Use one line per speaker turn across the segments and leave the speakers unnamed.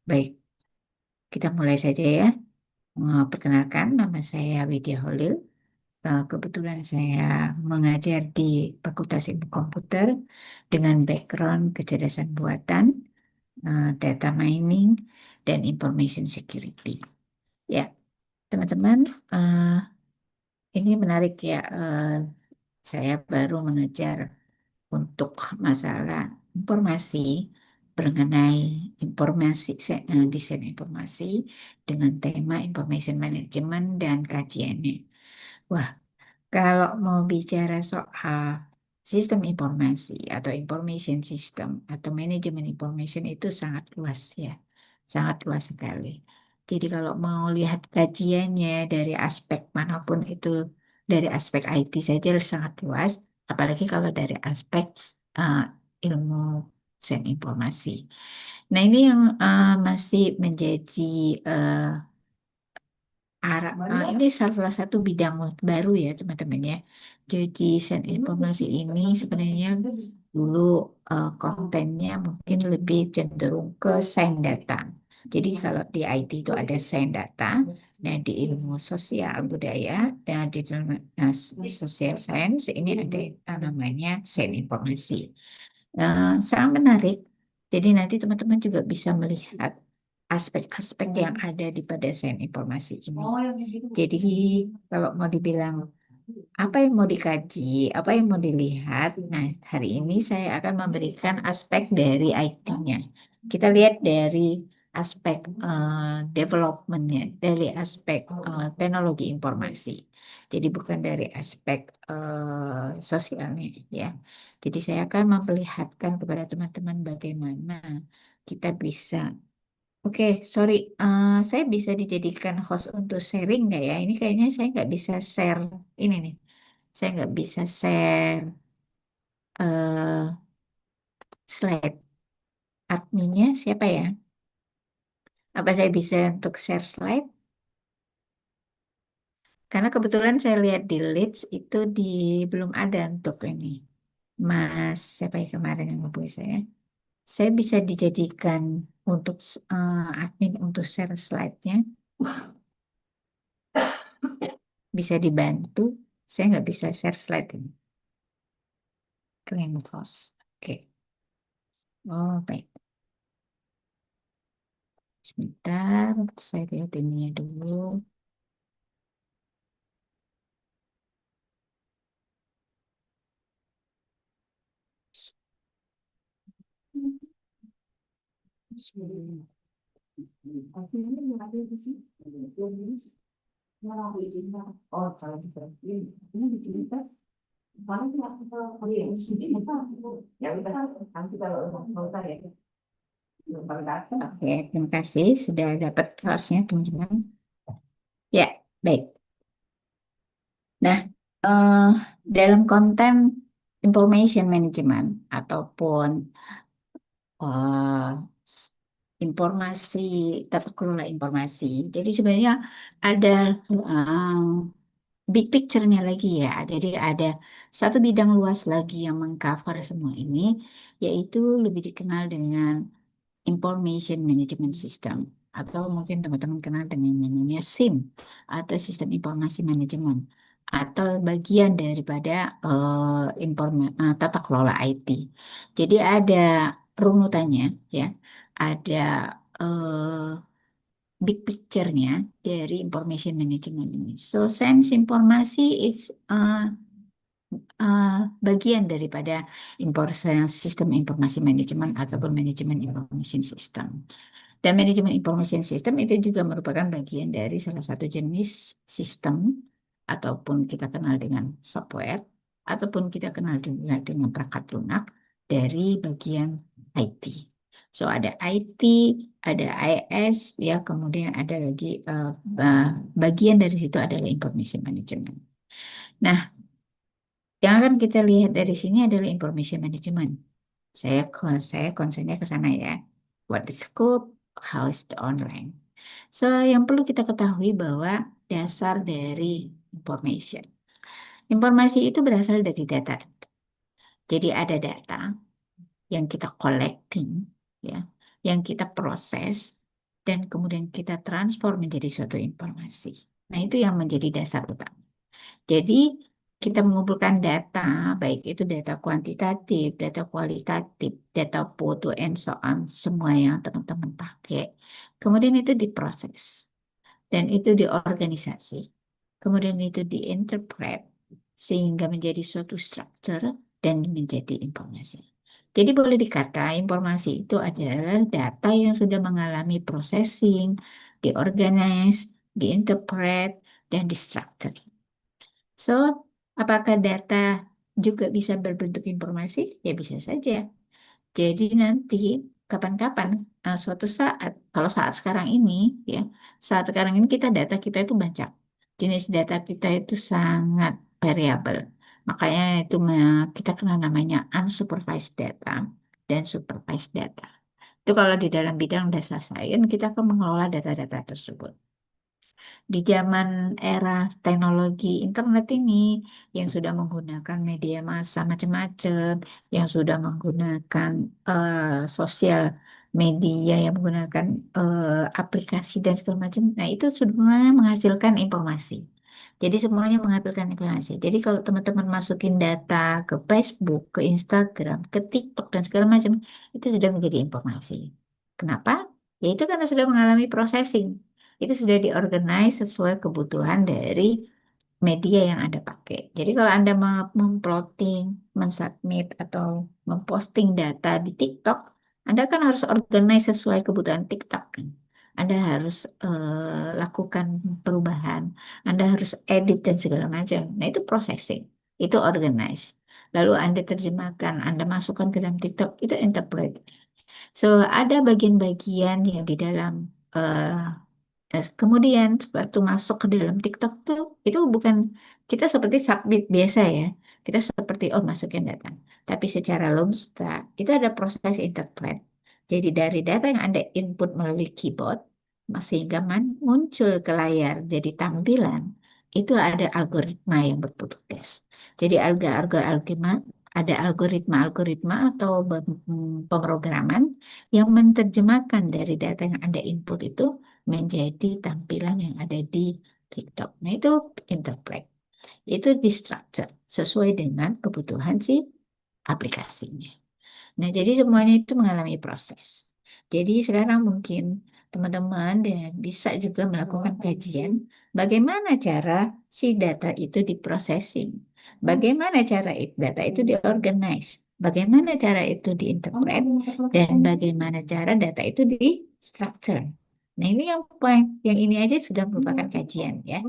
Baik, kita mulai saja ya. Perkenalkan, nama saya Widya Holil. Kebetulan saya mengajar di Fakultas Ilmu Komputer dengan background kecerdasan buatan, data mining, dan information security. Ya, teman-teman, eh, ini menarik ya. Saya baru mengajar untuk masalah informasi mengenai desain informasi dengan tema information management dan kajiannya. Wah, kalau mau bicara soal sistem informasi atau information system atau manajemen information itu sangat luas ya, sangat luas sekali. Jadi kalau mau lihat kajiannya dari aspek manapun itu, dari aspek IT saja sangat luas, apalagi kalau dari aspek uh, ilmu sains informasi. Nah ini yang masih menjadi uh, ini salah satu bidang baru ya teman-teman ya. Jadi sains informasi ini sebenarnya dulu kontennya mungkin lebih cenderung ke sains data. Jadi kalau di IT itu ada sains data, dan di ilmu sosial budaya dan di dalam sosial sains ini ada namanya sains informasi. Sangat menarik. Jadi nanti teman-teman juga bisa melihat aspek-aspek yang ada di pada sains informasi ini. Jadi kalau mau dibilang apa yang mau dikaji, apa yang mau dilihat, nah hari ini saya akan memberikan aspek dari IT-nya. Kita lihat dari aspek development-nya, dari aspek teknologi informasi. Jadi bukan dari aspek sosialnya ya. Jadi saya akan memperlihatkan kepada teman-teman bagaimana kita bisa. Oke, sorry, saya bisa dijadikan host untuk sharing nggak ya? Ini kayaknya saya nggak bisa share ini nih. Saya nggak bisa share eh slide. Adminnya siapa ya? Apa saya bisa untuk share slide? Karena kebetulan saya lihat di Leeds itu belum ada untuk ini. Mas, siapa ya kemarin yang hubungi saya? Saya bisa dijadikan untuk admin untuk share slide-nya. Bisa dibantu. Saya nggak bisa share slide ini. Claim host. Oke. Oh, baik. Sebentar, saya lihat ininya dulu. Oke, terima kasih sudah dapat hostnya teman-teman. Ya, baik. Nah, eh, dalam konten information management ataupun eh, informasi tata kelola informasi. Jadi sebenarnya ada eh, big picture-nya lagi ya. Jadi ada satu bidang luas lagi yang mengcover semua ini, yaitu lebih dikenal dengan Information Management System, atau mungkin teman-teman kenal dengan namanya SIM atau Sistem Informasi Manajemen, atau bagian daripada tata kelola IT. Jadi ada runutannya ya, ada big picture-nya dari Information Management ini. So, sains informasi is uh, bagian daripada sistem informasi manajemen ataupun manajemen information system. Dan manajemen information system itu juga merupakan bagian dari salah satu jenis sistem ataupun kita kenal dengan software ataupun kita kenal juga dengan perangkat lunak dari bagian IT. So ada IT, ada IS, ya kemudian ada lagi bagian dari situ adalah information management. Nah, yang akan kita lihat dari sini adalah information management. Saya konsennya ke sana ya. What the scope, how is the online. So, yang perlu kita ketahui bahwa dasar dari information. Informasi itu berasal dari data. Jadi ada data yang kita collecting, ya, yang kita proses. dan kemudian kita transform menjadi suatu informasi. Nah, itu yang menjadi dasar utama. Jadi, kita mengumpulkan data, baik itu data kuantitatif, data kualitatif, data foto, and so on, semua yang teman-teman pakai. Kemudian itu diproses, dan itu diorganisasi. Kemudian itu diinterpret, sehingga menjadi suatu structure dan menjadi informasi. Jadi boleh dikata informasi itu adalah data yang sudah mengalami processing, diorganize, diinterpret, dan distructure. So, apakah data juga bisa berbentuk informasi? Ya bisa saja. Jadi nanti kapan-kapan suatu saat, kalau saat sekarang ini ya, saat sekarang ini data kita itu banyak. Jenis data kita itu sangat variabel. Makanya itu kita kenal namanya unsupervised data dan supervised data. Itu kalau di dalam bidang data science kita akan mengelola data-data tersebut. Di zaman era teknologi internet ini yang sudah menggunakan media massa macam-macam, yang sudah menggunakan sosial media, yang menggunakan aplikasi dan segala macam. Nah, itu semuanya menghasilkan informasi. Jadi semuanya menghasilkan informasi. Jadi kalau teman-teman masukin data ke Facebook, ke Instagram, ke TikTok dan segala macam, itu sudah menjadi informasi. Kenapa? Ya itu karena sudah mengalami processing. Itu sudah diorganize sesuai kebutuhan dari media yang Anda pakai. Jadi kalau Anda memplotting, mensubmit atau memposting data di TikTok, Anda kan harus organize sesuai kebutuhan TikTok kan. Anda harus lakukan perubahan, Anda harus edit dan segala macam. Nah itu processing, itu organize. Lalu Anda terjemahkan, Anda masukkan ke dalam TikTok, itu interpret. So ada bagian-bagian yang di dalam kemudian waktu masuk ke dalam TikTok tuh itu bukan kita seperti submit biasa ya. Kita seperti oh masukin data. Tapi secara logika itu ada proses interpret. Jadi dari data yang Anda input melalui keyboard sehingga muncul ke layar jadi tampilan itu ada algoritma yang bertugas. Jadi ada algoritma atau pemrograman yang menerjemahkan dari data yang Anda input itu menjadi tampilan yang ada di TikTok. Nah, itu interpret. Itu di structure sesuai dengan kebutuhan si aplikasinya. Nah, jadi semuanya itu mengalami proses. Jadi sekarang mungkin teman-teman dan bisa juga melakukan kajian bagaimana cara si data itu diprocessing, bagaimana cara data itu diorganize, bagaimana cara itu diinterpret, dan bagaimana cara data itu di structure. Nah, ini yang poin, yang ini aja sudah merupakan kajian ya.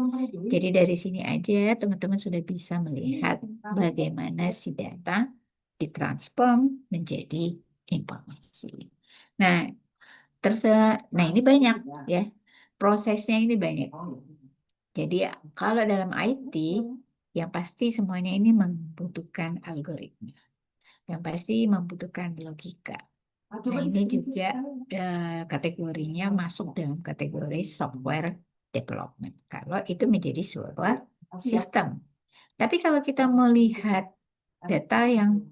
Jadi dari sini aja teman-teman sudah bisa melihat bagaimana si data ditransform menjadi informasi. Nah, nah ini banyak ya. Prosesnya ini banyak. Jadi kalau dalam IT, yang pasti semuanya ini membutuhkan algoritma. Yang pasti membutuhkan logika. Nah, ini juga kategorinya masuk dalam kategori software development. Kalau itu menjadi sebuah sistem. Tapi kalau kita melihat data yang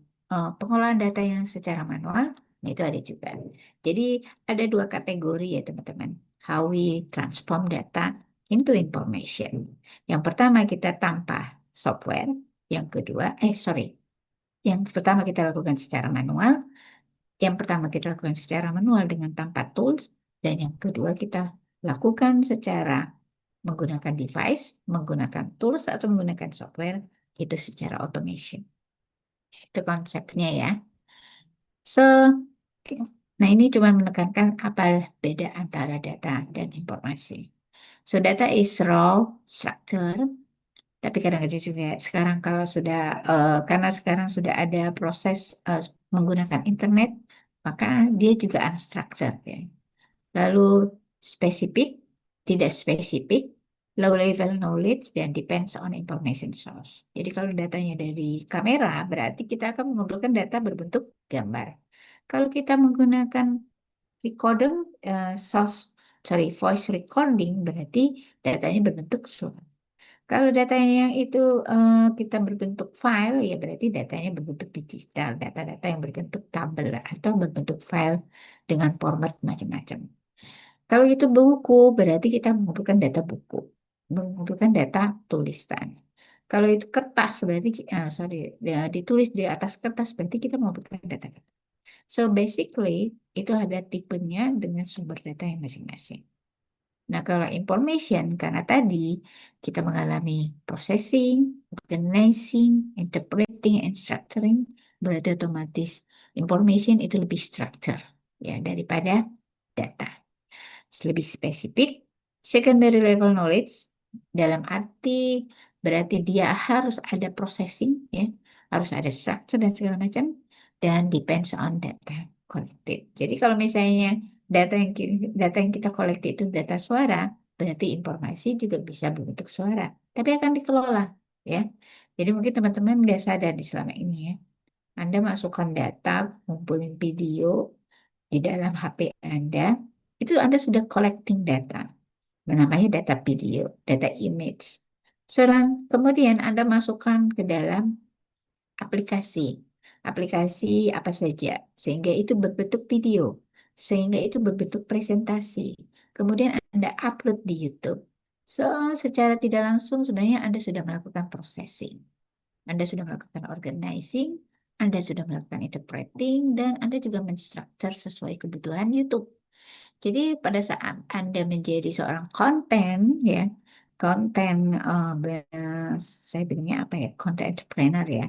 pengolahan data yang secara manual, nah itu ada juga. Jadi ada dua kategori ya teman-teman. How we transform data into information. Yang pertama kita tanpa software, yang kedua, yang pertama kita lakukan secara manual, yang pertama kita lakukan secara manual dengan tanpa tools, dan yang kedua kita lakukan secara menggunakan device, menggunakan tools atau menggunakan software itu secara automation. Itu konsepnya ya. So, oke. Nah ini cuma menekankan apa beda antara data dan informasi. So, data is raw structure, tapi kadang-kadang juga sekarang kalau sudah, karena sekarang sudah ada proses menggunakan internet, maka dia juga unstructured ya. Lalu spesifik, tidak spesifik, low level knowledge, dan depends on information source. Jadi kalau datanya dari kamera, berarti kita akan mengumpulkan data berbentuk gambar. Kalau kita menggunakan recording, voice recording, berarti datanya berbentuk suara. Kalau datanya yang itu kita berbentuk file, ya berarti datanya berbentuk digital, data-data yang berbentuk tabel atau berbentuk file dengan format macam-macam. Kalau itu buku, berarti kita mengumpulkan data buku, mengumpulkan data tulisan. Kalau itu kertas, berarti, sorry, ya, ditulis di atas kertas, berarti kita mengumpulkan data. So basically, itu ada tipenya dengan sumber data yang masing-masing. Nah, kalau information, karena tadi kita mengalami processing, organizing, interpreting, and structuring, berarti otomatis information itu lebih structure ya daripada data. Lebih spesifik, secondary level knowledge dalam arti berarti dia harus ada processing ya, harus ada structure dan segala macam dan depends on data collected. Jadi kalau misalnya data yang kita kolektif itu data suara, berarti informasi juga bisa berbentuk suara, tapi akan dikelola ya. Jadi mungkin teman-teman nggak sadar di selama ini ya. Anda masukkan data, ngumpulin video di dalam HP Anda, itu Anda sudah collecting data. Namanya data video, data image. Kemudian Anda masukkan ke dalam aplikasi. Aplikasi apa saja, sehingga itu berbentuk video, sehingga itu berbentuk presentasi. Kemudian Anda upload di YouTube. So, secara tidak langsung sebenarnya Anda sudah melakukan processing. Anda sudah melakukan organizing, Anda sudah melakukan interpreting, dan Anda juga menstructure sesuai kebutuhan YouTube. Jadi pada saat Anda menjadi seorang konten ya, konten saya bilangnya apa ya, content entrepreneur ya,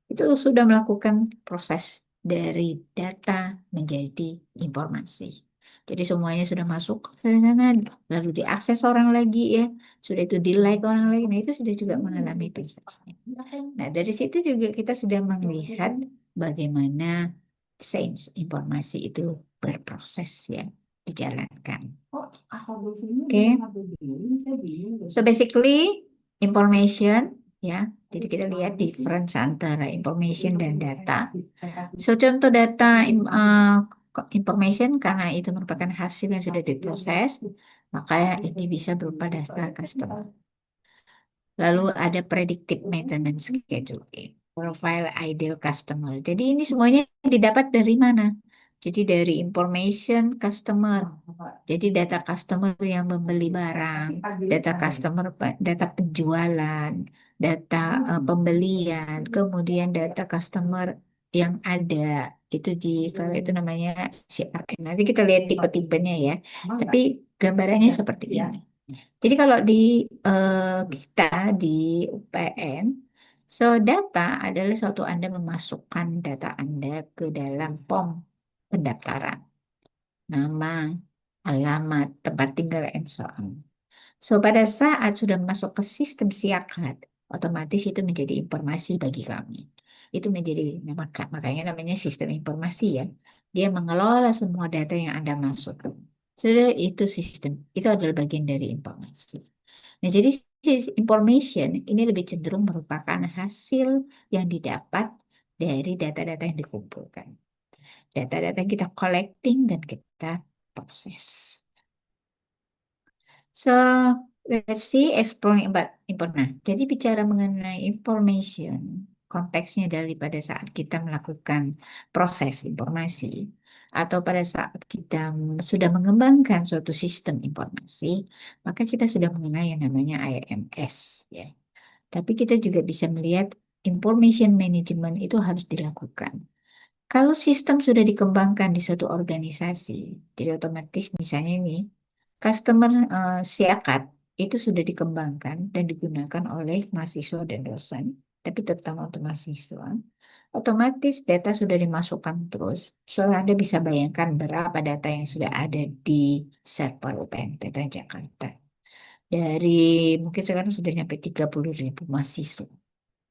itu sudah melakukan proses dari data menjadi informasi. Jadi semuanya sudah masuk ke sana, lalu diakses orang lagi ya, sudah itu di like orang lagi, nah itu sudah juga mengalami prosesnya. Nah dari situ juga kita sudah melihat bagaimana sains informasi itu berproses ya, dijalankan. Oke. So basically information ya. Jadi kita lihat difference antara information dan data. So contoh data information karena itu merupakan hasil yang sudah diproses, maka ini bisa berupa data customer. Lalu ada predictive maintenance scheduling, profile ideal customer. Jadi ini semuanya didapat dari mana? Jadi dari information customer. Jadi data customer yang membeli barang, data customer, data penjualan, data pembelian, kemudian data customer yang ada itu kalau itu namanya CRM. Nanti kita lihat tipe-tipenya ya. Tapi gambarannya seperti ini. Jadi kalau di kita di UPN, so data adalah suatu Anda memasukkan data Anda ke dalam POM pendaftaran, nama, alamat, tempat tinggal, and so on. So pada saat sudah masuk ke sistem siakat, otomatis itu menjadi informasi bagi kami. Itu menjadi makanya namanya sistem informasi ya. Dia mengelola semua data yang Anda masukkan. Sudah itu sistem, itu adalah bagian dari informasi. Nah, jadi information ini lebih cenderung merupakan hasil yang didapat dari data-data yang dikumpulkan. Data-data yang kita collecting dan kita proses. So, let's see exploring about information. Nah, jadi bicara mengenai information, konteksnya daripada saat kita melakukan proses informasi atau pada saat kita sudah mengembangkan suatu sistem informasi, maka kita sudah mengenai yang namanya IMS, ya. Tapi kita juga bisa melihat information management itu harus dilakukan. Kalau sistem sudah dikembangkan di suatu organisasi, jadi otomatis misalnya ini, customer siakat itu sudah dikembangkan dan digunakan oleh mahasiswa dan dosen, tapi terutama untuk mahasiswa, otomatis data sudah dimasukkan terus. So, Anda bisa bayangkan berapa data yang sudah ada di server UPN Data Jakarta. Dari mungkin sekarang sudah sampai 30.000 mahasiswa.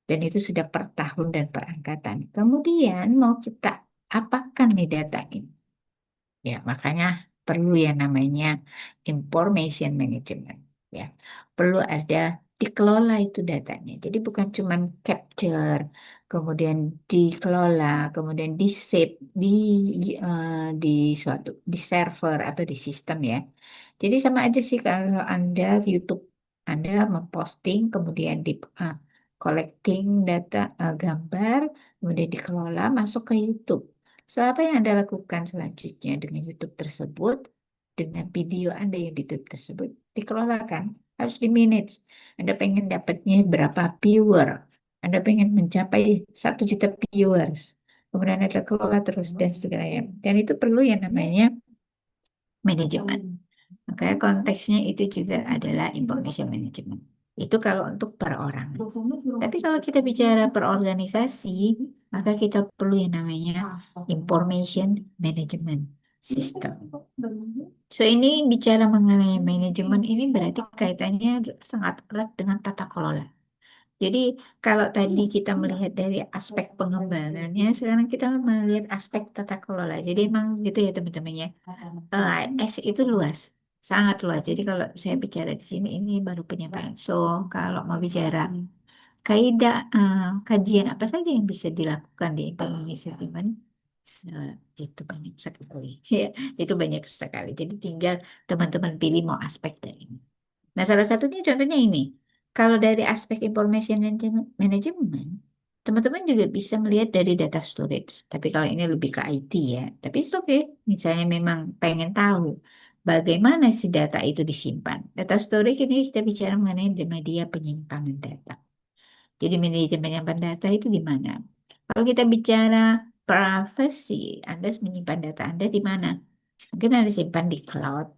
Dan itu sudah per tahun dan per angkatan. Kemudian mau kita apakan nih data ini? Ya, makanya perlu yang namanya information management. Ya, perlu ada dikelola itu datanya. Jadi bukan cuma capture, kemudian dikelola, kemudian di save di suatu di server atau di sistem ya. Jadi sama aja sih kalau Anda YouTube Anda memposting kemudian di collecting data gambar kemudian dikelola masuk ke YouTube. So, apa yang Anda lakukan selanjutnya dengan YouTube tersebut? dengan video Anda yang ditutup tersebut dikelolakan, harus di manage. Anda pengen dapatnya berapa viewer, Anda pengen mencapai 1 juta viewers, kemudian Anda kelola terus dan segala. Dan itu perlu yang namanya manajemen. Makanya konteksnya itu juga adalah information management. Itu kalau untuk per orang. Tapi kalau kita bicara per organisasi, maka kita perlu yang namanya information management system. So ini bicara mengenai manajemen ini berarti kaitannya sangat erat dengan tata kelola. Jadi kalau tadi kita melihat dari aspek pengembangannya, sekarang kita melihat aspek tata kelola. Jadi emang gitu ya teman-teman ya. S itu luas, sangat luas. Jadi kalau saya bicara di sini ini baru penyampaian. So kalau mau bicara kaidah kajian apa saja yang bisa dilakukan di ekonomi settlement, itu banyak sekali. Ya, itu banyak sekali. Jadi tinggal teman-teman pilih mau aspek dari ini. Nah, salah satunya contohnya ini. Kalau dari aspek information management, teman-teman juga bisa melihat dari data storage. Tapi kalau ini lebih ke IT ya. Tapi itu oke. Misalnya memang pengen tahu bagaimana si data itu disimpan. Data storage ini kita bicara mengenai di media penyimpanan data. Jadi manajemen penyimpan data itu di mana? Kalau kita bicara privacy, Anda menyimpan data Anda di mana? Mungkin Anda simpan di cloud.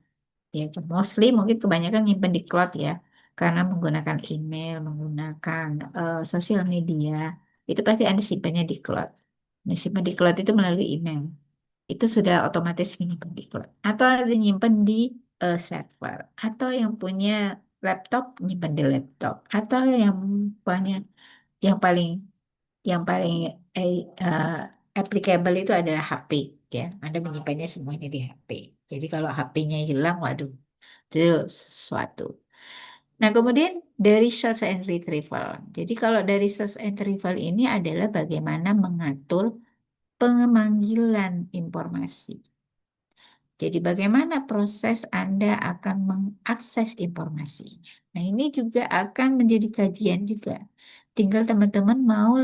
Ya, mostly mungkin kebanyakan nyimpen di cloud ya, karena menggunakan email, menggunakan sosial media, itu pasti Anda simpannya di cloud. Nah, simpan di cloud itu melalui email. Itu sudah otomatis menyimpan di cloud. Atau ada nyimpan di server. Atau yang punya laptop, nyimpan di laptop. Atau yang punya yang paling yang paling eh, eh, applicable itu adalah HP ya. Anda menyimpannya semuanya di HP. Jadi kalau HP-nya hilang, waduh, itu sesuatu. Nah, kemudian dari search and retrieval. Jadi kalau dari search and retrieval ini adalah bagaimana mengatur pemanggilan informasi. Jadi bagaimana proses Anda akan mengakses informasinya. Nah, ini juga akan menjadi kajian juga. Tinggal teman-teman mau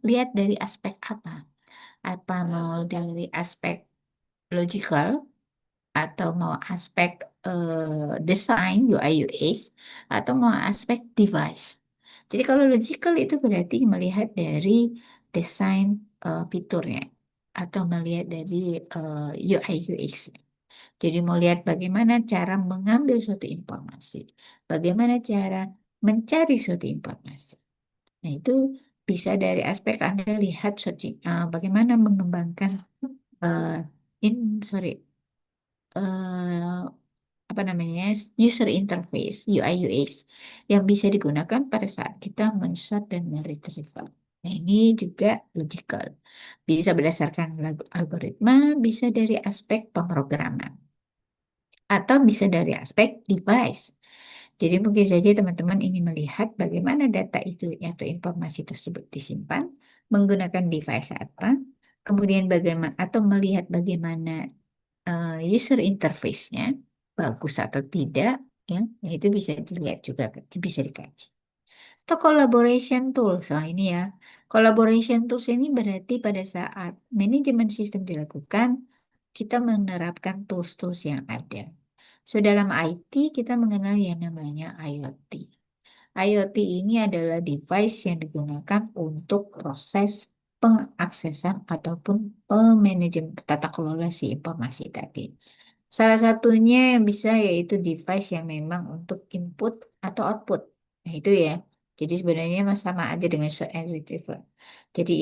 lihat dari aspek apa. Apa mau dari aspek logical atau mau aspek desain UI UX atau mau aspek device. Jadi kalau logical itu berarti melihat dari desain fiturnya atau melihat dari UI UX. Jadi mau lihat bagaimana cara mengambil suatu informasi, bagaimana cara mencari suatu informasi. Nah itu bisa dari aspek Anda lihat bagaimana mengembangkan uh, in sorry eh, apa namanya user interface UI UX yang bisa digunakan pada saat kita men-search dan men-retrieval. Nah, ini juga logical. Bisa berdasarkan algoritma, bisa dari aspek pemrograman, atau bisa dari aspek device. Jadi mungkin saja teman-teman ingin melihat bagaimana data itu atau informasi tersebut disimpan menggunakan device apa, kemudian bagaimana atau melihat bagaimana user interface-nya bagus atau tidak, ya, itu bisa dilihat juga, bisa dikaji. Atau collaboration tools, ini ya, collaboration tools ini berarti pada saat manajemen sistem dilakukan, kita menerapkan tools-tools yang ada. So, dalam IT kita mengenal yang namanya IoT. IoT ini adalah device yang digunakan untuk proses pengaksesan ataupun pemanajemen tata kelola si informasi tadi. Salah satunya yang bisa yaitu device yang memang untuk input atau output. Nah, itu ya. Jadi sebenarnya sama aja dengan search and retrieval. Jadi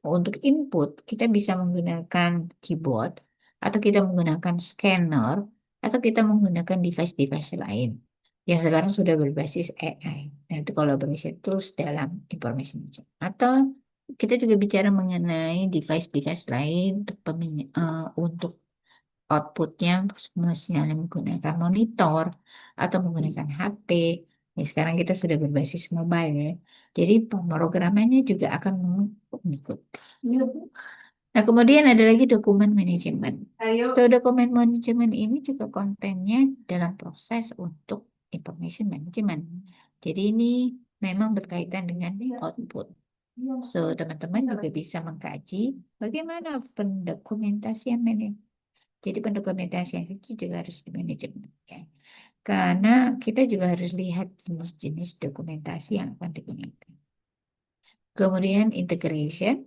untuk input kita bisa menggunakan keyboard atau kita menggunakan scanner atau kita menggunakan device-device lain yang sekarang sudah berbasis AI. Nah, itu collaboration tools dalam information management. Atau kita juga bicara mengenai device-device lain untuk outputnya misalnya menggunakan monitor atau menggunakan HP. Ya, sekarang kita sudah berbasis mobile ya. Jadi pemrogramannya juga akan mengikut. Nah, kemudian ada lagi dokumen manajemen. So, dokumen manajemen ini juga kontennya dalam proses untuk information management. Jadi ini memang berkaitan dengan output. So, teman-teman juga bisa mengkaji bagaimana pendokumentasian Jadi pendokumentasian itu juga harus di manajemen. Ya. Karena kita juga harus lihat jenis-jenis dokumentasi yang akan digunakan. Kemudian integration.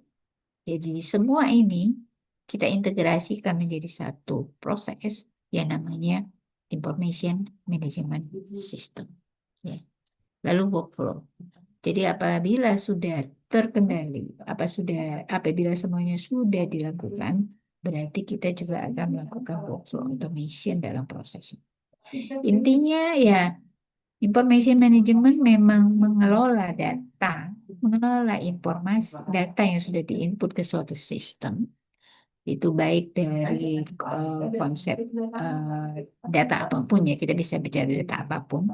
Jadi semua ini kita integrasikan menjadi satu proses yang namanya information management system. Ya. Lalu workflow. Jadi apabila sudah terkendali, apabila semuanya sudah dilakukan, berarti kita juga akan melakukan workflow automation dalam proses. Intinya ya, information management memang mengelola data, mengelola informasi data yang sudah diinput ke suatu sistem. Itu baik dari konsep data apapun ya, kita bisa bicara data apapun.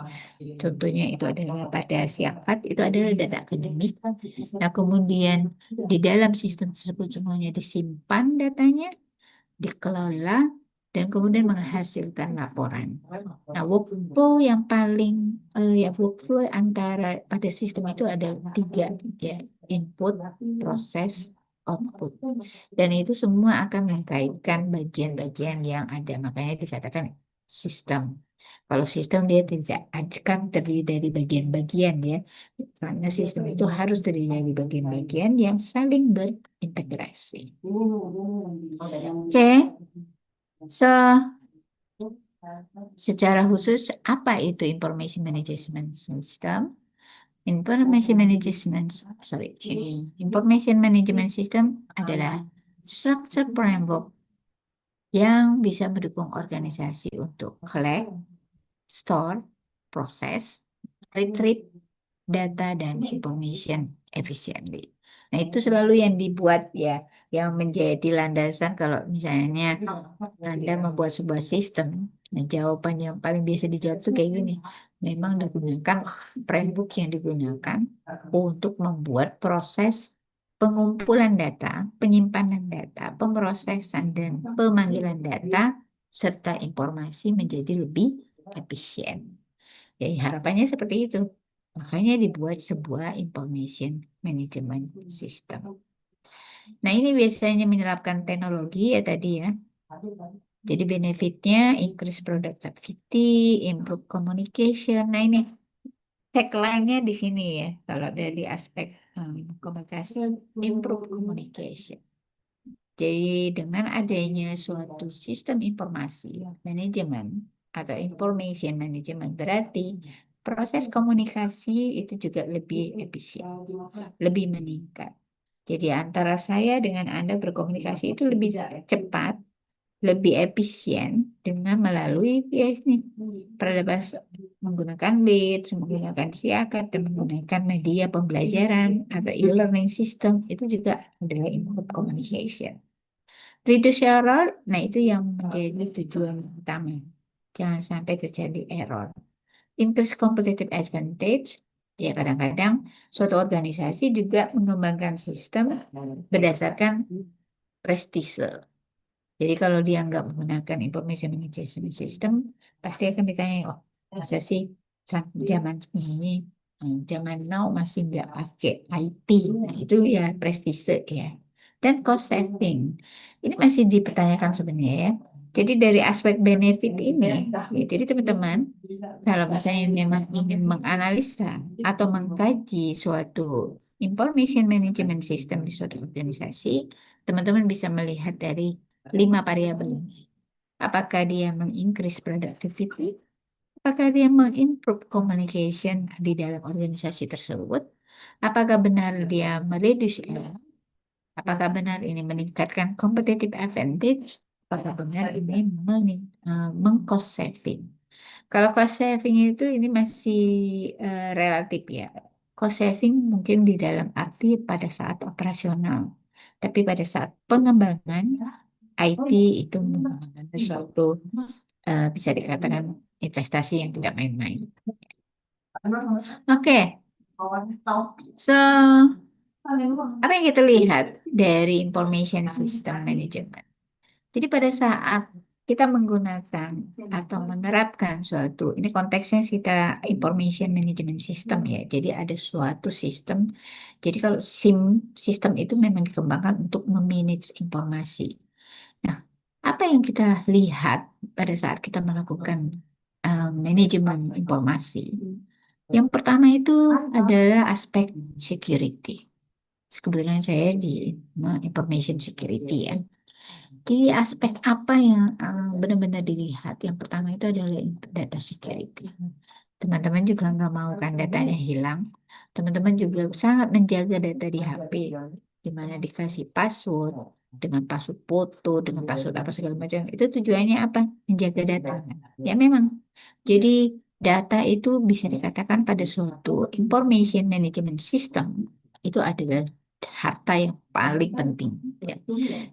Contohnya itu adalah pada siapat, itu adalah data akademik. Nah, kemudian di dalam sistem tersebut semuanya disimpan datanya, dikelola, dan kemudian menghasilkan laporan. Nah, workflow yang paling ya workflow antara pada sistem itu ada tiga ya, input, proses, output. Dan itu semua akan mengkaitkan bagian-bagian yang ada. Makanya dikatakan sistem. Kalau sistem dia tidak akan terdiri dari bagian-bagian ya. Karena sistem itu harus terdiri dari bagian-bagian yang saling berintegrasi. Oke. So, secara khusus apa itu information management system? Information management system adalah structure framework yang bisa mendukung organisasi untuk collect, store, proses, retrieve data dan information efficiently. Nah, itu selalu yang dibuat ya, yang menjadi landasan kalau misalnya Anda membuat sebuah sistem. Nah, jawaban yang paling biasa dijawab tuh kayak gini. Memang digunakan framework yang digunakan untuk membuat proses pengumpulan data, penyimpanan data, pemrosesan dan pemanggilan data serta informasi menjadi lebih efisien. Jadi harapannya seperti itu. Makanya dibuat sebuah information management system. Nah, ini biasanya menerapkan teknologi ya tadi ya. Jadi benefitnya increase productivity, improve communication. Nah, ini tagline-nya di sini ya. Kalau dari aspek komunikasi, improve communication. Jadi dengan adanya suatu sistem informasi manajemen atau information management berarti proses komunikasi itu juga lebih efisien, lebih meningkat. Jadi antara saya dengan Anda berkomunikasi itu lebih cepat, lebih efisien dengan melalui ya ini peradaban menggunakan leads, menggunakan siakat dan menggunakan media pembelajaran atau e-learning system itu juga adalah input communication. Reduce error, nah itu yang menjadi tujuan utama. Jangan sampai terjadi error. Increase competitive advantage, ya kadang-kadang suatu organisasi juga mengembangkan sistem berdasarkan prestise. Jadi kalau dia nggak menggunakan information management system, pasti akan ditanya, oh masa sih zaman ini, zaman now masih nggak pakai IT. Nah itu ya prestise ya. Dan cost saving, ini masih dipertanyakan sebenarnya ya. Jadi dari aspek benefit ini, ya, jadi teman-teman, kalau misalnya memang ingin menganalisa atau mengkaji suatu information management system di suatu organisasi, teman-teman bisa melihat dari 5 variabel. Apakah dia meng-increase productivity? Apakah dia meng-improve communication di dalam organisasi tersebut? Apakah benar dia mereduce error? Apakah benar ini meningkatkan competitive advantage? Apakah benar ini meng-cost saving? Kalau cost saving itu ini masih relatif ya. Cost saving mungkin di dalam arti pada saat operasional. Tapi pada saat pengembangan IT itu merupakan sesuatu bisa dikatakan investasi yang tidak main-main. Oke, so apa yang kita lihat dari information system management? Jadi pada saat kita menggunakan atau menerapkan suatu, ini konteksnya kita information management system ya. Jadi ada suatu sistem. Jadi kalau sistem itu memang dikembangkan untuk memanage informasi. Nah, Apa yang kita lihat pada saat kita melakukan manajemen informasi? Yang pertama itu adalah aspek security. Kebetulan saya di information security ya. Jadi aspek apa yang benar-benar dilihat? Yang pertama itu adalah data security. Teman-teman juga nggak mau kan datanya hilang. Teman-teman juga sangat menjaga data di HP, di mana dikasih password, dengan password foto, dengan password apa segala macam. Itu tujuannya apa? Menjaga data. Ya memang. Jadi data itu bisa dikatakan pada suatu information management system itu adalah harta yang paling penting. Ya.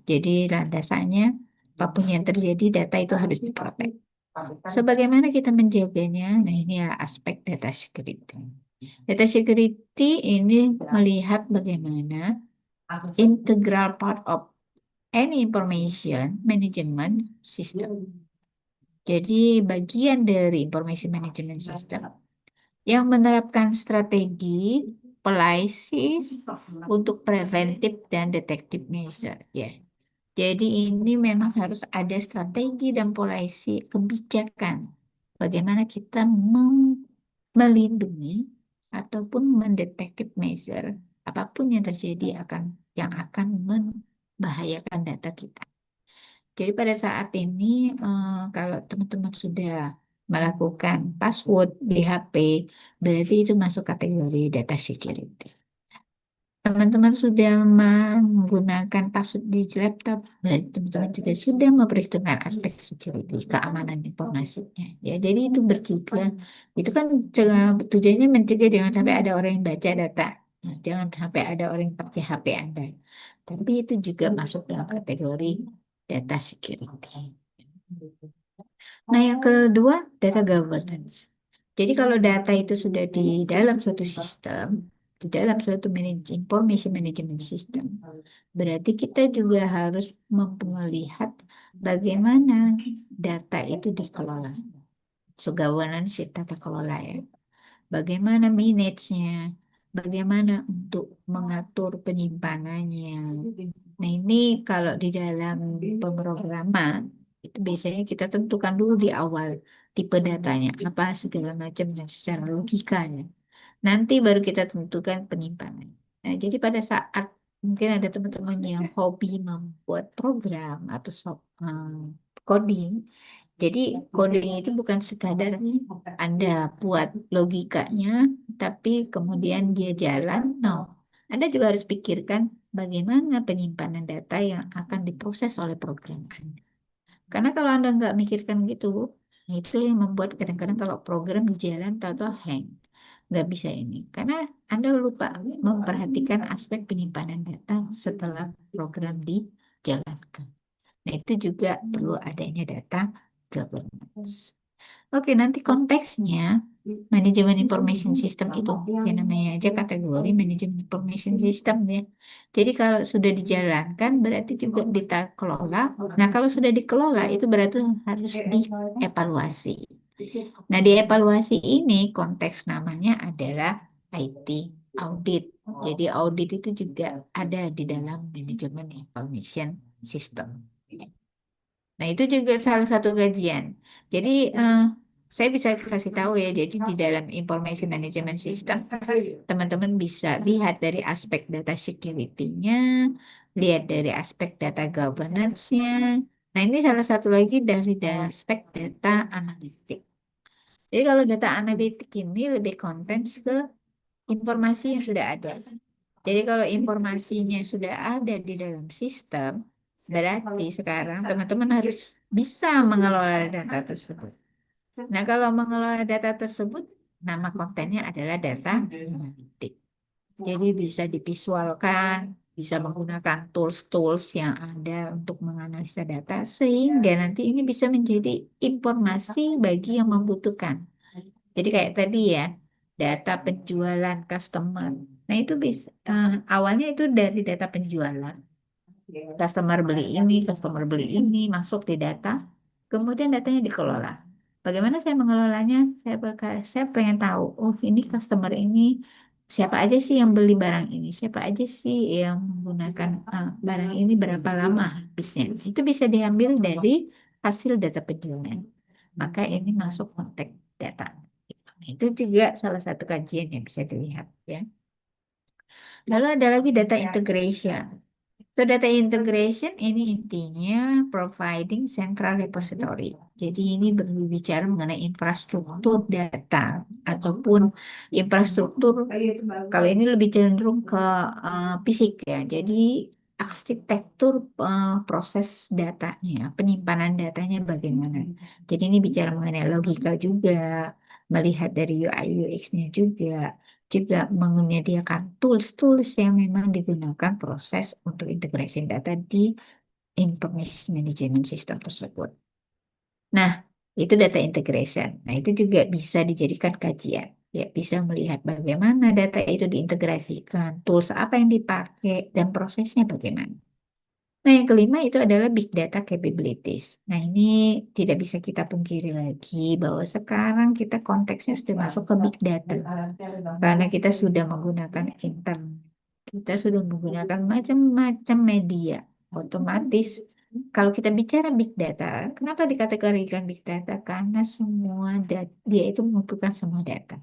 Jadi landasannya apapun yang terjadi data itu harus diprotek. Sebagaimana kita menjaganya, nah ini adalah aspek data security. Data security ini melihat bagaimana integral part of any information management system. Jadi bagian dari information management system yang menerapkan strategi policies untuk preventif dan detektif measure. Ya. Jadi ini memang harus ada strategi dan polisi kebijakan. Bagaimana kita melindungi ataupun mendeteksi measure apapun yang terjadi yang akan membahayakan data kita. Jadi pada saat ini kalau teman-teman sudah melakukan password di HP, berarti itu masuk kategori data security. Teman-teman sudah menggunakan password di laptop, berarti teman-teman juga sudah memperhitungkan aspek security, keamanan informasinya. Ya, jadi itu bertujuan, itu kan tujuannya mencegah jangan sampai ada orang yang baca data, nah, jangan sampai ada orang yang pakai HP Anda. Tapi itu juga masuk dalam kategori data security. Nah, yang kedua, data governance. Jadi kalau data itu sudah di dalam suatu sistem, di dalam suatu information management system, berarti kita juga harus melihat bagaimana data itu dikelola. So, governance tata kelola ya. Bagaimana manage-nya, bagaimana untuk mengatur penyimpanannya. Nah, ini kalau di dalam pemrograman, itu biasanya kita tentukan dulu di awal tipe datanya, apa segala macam dan secara logikanya. Nanti baru kita tentukan penyimpanan. Nah, jadi pada saat mungkin ada teman-teman yang hobi membuat program atau coding, jadi coding itu bukan sekadar Anda buat logikanya, tapi kemudian dia jalan. No, Anda juga harus pikirkan bagaimana penyimpanan data yang akan diproses oleh program Anda. Karena kalau Anda nggak mikirkan gitu, nah itu yang membuat kadang-kadang kalau program di jalan atau hang, nggak bisa ini. Karena Anda lupa memperhatikan aspek penyimpanan data setelah program dijalankan. Nah, itu juga perlu adanya data governance. Oke, nanti konteksnya manajemen information system itu yang namanya aja kategori manajemen information system ya. Jadi kalau sudah dijalankan berarti juga dikelola. Nah, kalau sudah dikelola itu berarti harus dievaluasi. Nah, dievaluasi ini konteks namanya adalah IT audit. Jadi audit itu juga ada di dalam manajemen information system. Nah, itu juga salah satu kajian. Jadi, saya bisa kasih tahu ya, jadi di dalam information management system, teman-teman bisa lihat dari aspek data security-nya, lihat dari aspek data governance-nya. Nah, ini salah satu lagi dari aspek data analitik. Jadi, kalau data analitik ini lebih konteks ke informasi yang sudah ada. Jadi kalau informasinya sudah ada di dalam sistem, berarti sekarang teman-teman harus bisa mengelola data tersebut. Nah, kalau mengelola data tersebut, nama kontennya adalah data analitik. Jadi bisa divisualkan, bisa menggunakan tools-tools yang ada untuk menganalisa data, sehingga nanti ini bisa menjadi informasi bagi yang membutuhkan. Jadi kayak tadi ya, data penjualan customer. Nah, itu bisa awalnya itu dari data penjualan. Customer beli ini masuk di data, kemudian datanya dikelola. Bagaimana saya mengelolanya? Saya pengen tahu, oh ini customer ini Siapa aja sih yang beli barang ini? Siapa aja sih yang menggunakan barang ini berapa lama habisnya? Itu bisa diambil dari hasil data penjualan. Maka ini masuk konteks data. Itu juga salah satu kajian yang bisa dilihat ya. Lalu ada lagi data integration. So, data integration ini intinya providing central repository. Jadi ini berbicara mengenai infrastruktur data ataupun infrastruktur. Kalau ini lebih cenderung ke fisik ya. Jadi arsitektur proses datanya, penyimpanan datanya bagaimana. Jadi ini bicara mengenai logika juga, melihat dari UI UX-nya juga menyediakan tools-tools yang memang digunakan proses untuk integrasi data di information management system tersebut. Nah, itu data integration. Nah, itu juga bisa dijadikan kajian. Ya, bisa melihat bagaimana data itu diintegrasikan, tools apa yang dipakai, dan prosesnya bagaimana. Nah, yang kelima itu adalah big data capabilities. Nah, ini tidak bisa kita pungkiri lagi bahwa sekarang kita konteksnya sudah masuk ke big data. Karena kita sudah menggunakan internet, kita sudah menggunakan macam-macam media. Otomatis, kalau kita bicara big data, kenapa dikategorikan big data? Karena semua dia itu mengumpulkan semua data.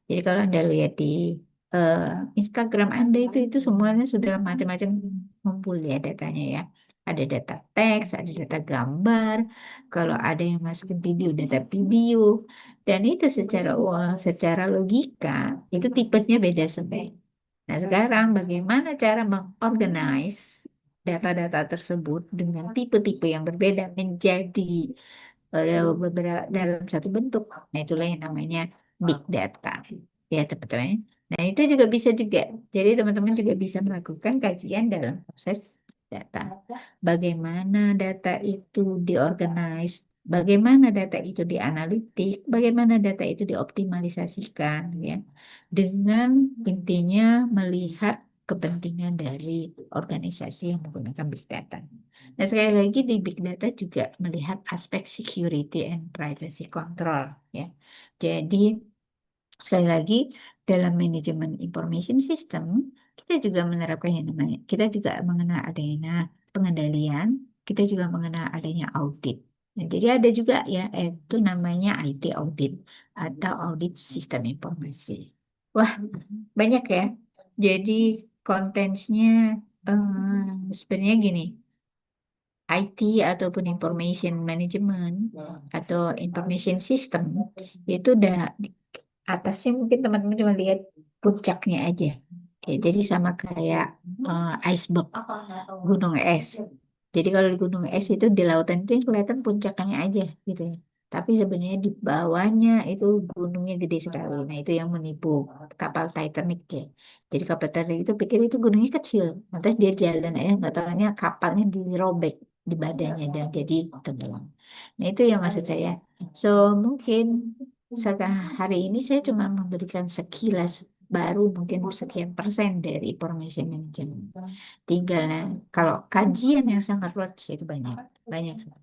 Jadi kalau Anda lihat di eh, Instagram Anda itu semuanya sudah macam-macam ngumpul ya datanya ya. Ada data teks, ada data gambar. Kalau ada yang masukin video, data video. Dan itu secara logika itu tipenya beda sebenarnya. Nah, sekarang bagaimana cara mengorganize data-data tersebut dengan tipe-tipe yang berbeda menjadi beberapa dalam satu bentuk. Nah, itulah yang namanya big data. Ya, teman-teman. Nah, itu juga bisa juga. Jadi, teman-teman juga bisa melakukan kajian dalam proses data. Bagaimana data itu diorganize, bagaimana data itu dianalitik, bagaimana data itu dioptimalisasikan, ya. Dengan intinya melihat kepentingan dari organisasi yang menggunakan big data. Nah, sekali lagi di big data juga melihat aspek security and privacy control ya. Jadi sekali lagi dalam manajemen information system kita juga menerapkan yang namanya kita juga mengenal adanya pengendalian, kita juga mengenal adanya audit. Nah, jadi ada juga ya itu namanya IT audit atau audit sistem informasi. Wah, banyak ya. Jadi kontennya sebenarnya gini. IT ataupun information management atau information system itu udah atasnya mungkin teman-teman cuma lihat puncaknya aja. Ya, jadi sama kayak iceberg, gunung es. Jadi kalau di gunung es itu di lautan itu yang kelihatan puncaknya aja gitu ya. Tapi sebenarnya di bawahnya itu gunungnya gede sekali. Nah itu yang menipu kapal Titanic ya. Jadi kapal Titanic itu pikir itu gunungnya kecil. Lantas dia jalan aja nggak tahunya kapalnya dirobek di badannya dan jadi tenggelam. Nah itu yang maksud saya. So mungkin hari ini saya cuma memberikan sekilas baru mungkin sekian persen dari information management. Tinggal kalau kajian yang sangat luas itu banyak, banyak sekali.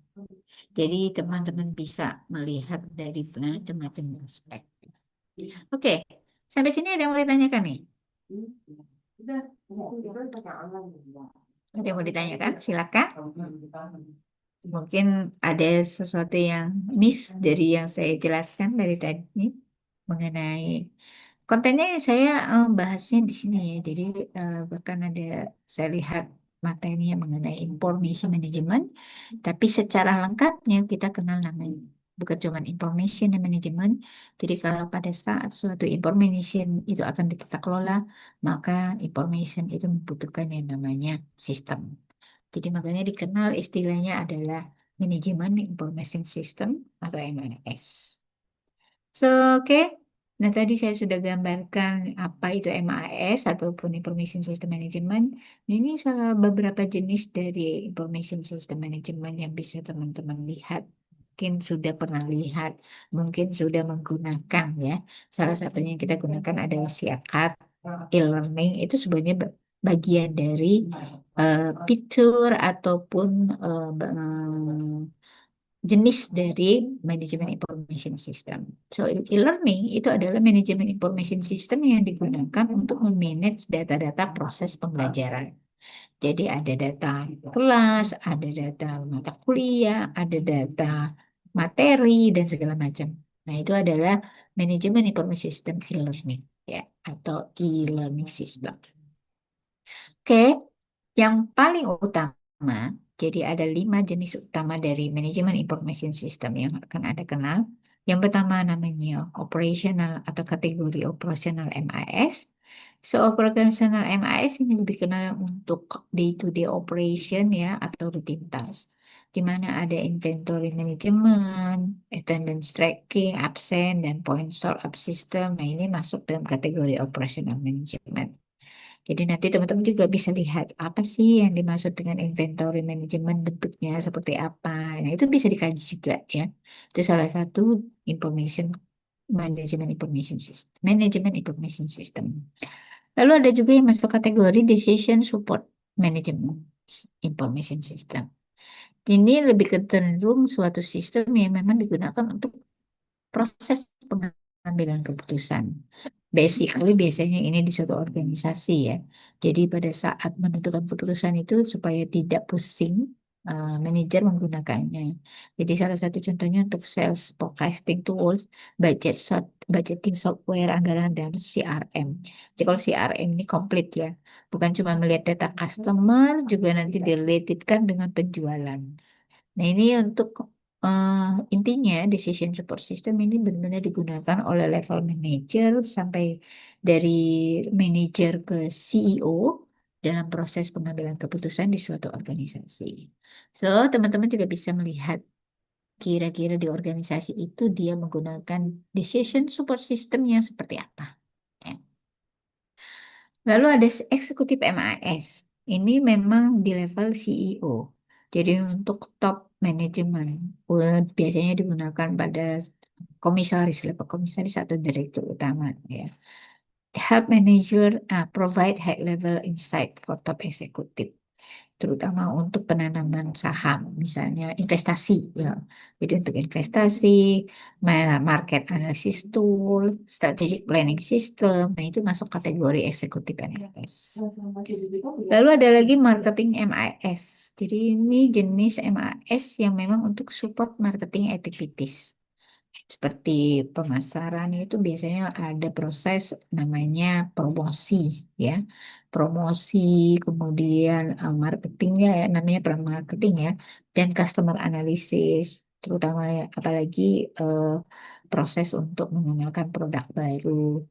Jadi teman-teman bisa melihat dari macam-macam aspek. Oke, sampai sini ada yang mau ditanyakan nih? Ada yang mau ditanyakan? Silakan. Mungkin ada sesuatu yang miss dari yang saya jelaskan dari tadi mengenai kontennya saya bahasnya di sini ya. Jadi bahkan ada saya lihat materinya mengenai information management, tapi secara lengkapnya kita kenal namanya bukan cuma information management. Jadi kalau pada saat suatu information itu akan ditata kelola, maka information itu membutuhkan yang namanya sistem. Jadi makanya dikenal istilahnya adalah manajemen information system atau MIS. So, oke. Nah, tadi saya sudah gambarkan apa itu MIS ataupun Information System Management. Nah, ini salah beberapa jenis dari Information System Management yang bisa teman-teman lihat. Mungkin sudah pernah lihat, mungkin sudah menggunakan ya. Salah satunya yang kita gunakan adalah Siakat e-learning. Itu sebenarnya bagian dari fitur ataupun jenis dari manajemen information system. So, e-learning itu adalah manajemen information system yang digunakan untuk memanage data-data proses pembelajaran. Jadi ada data kelas, ada data mata kuliah, ada data materi dan segala macam. Nah, itu adalah manajemen information system e-learning ya atau e-learning system. Oke, yang paling utama, jadi ada 5 jenis utama dari manajemen information system yang akan Anda kenal. Yang pertama namanya operational atau kategori operasional MIS. So, operational MIS ini lebih kenal untuk day-to-day operation ya atau routine task. Di mana ada inventory management, attendance tracking, absen, dan point sort up system. Nah, ini masuk dalam kategori operational management. Jadi nanti teman-teman juga bisa lihat apa sih yang dimaksud dengan inventory management, bentuknya seperti apa. Nah, itu bisa dikaji juga ya. Itu salah satu information management information system, manajemen information system. Lalu ada juga yang masuk kategori decision support management information system. Ini lebih cenderung suatu sistem yang memang digunakan untuk proses pengambilan keputusan. Basically, biasanya ini di suatu organisasi ya. Jadi pada saat menentukan keputusan itu supaya tidak pusing, manajer menggunakannya. Jadi salah satu contohnya untuk sales forecasting tools, budgeting software, anggaran dan CRM. Jadi kalau CRM ini komplit ya, bukan cuma melihat data customer, juga nanti direlatedkan dengan penjualan. Nah, ini untuk eh, intinya decision support system ini benar-benar digunakan oleh level manager sampai dari manager ke CEO dalam proses pengambilan keputusan di suatu organisasi. So, teman-teman juga bisa melihat kira-kira di organisasi itu dia menggunakan decision support system yang seperti apa. Ya. Lalu ada eksekutif MAS. Ini memang di level CEO. Jadi untuk top manajemen biasanya digunakan pada komisaris, level komisaris atau direktur utama ya. Help manager provide high level insight for top eksekutif, terutama untuk penanaman saham, misalnya investasi ya. Jadi untuk investasi, market analysis tool, strategic planning system, nah itu masuk kategori eksekutif MIS. Lalu ada lagi marketing MIS. Jadi ini jenis MIS yang memang untuk support marketing activities. Seperti pemasaran itu biasanya ada proses namanya promosi ya. Promosi, kemudian marketingnya ya, namanya marketing ya, dan customer analysis, terutama ya, apalagi eh, proses untuk mengenalkan produk baru.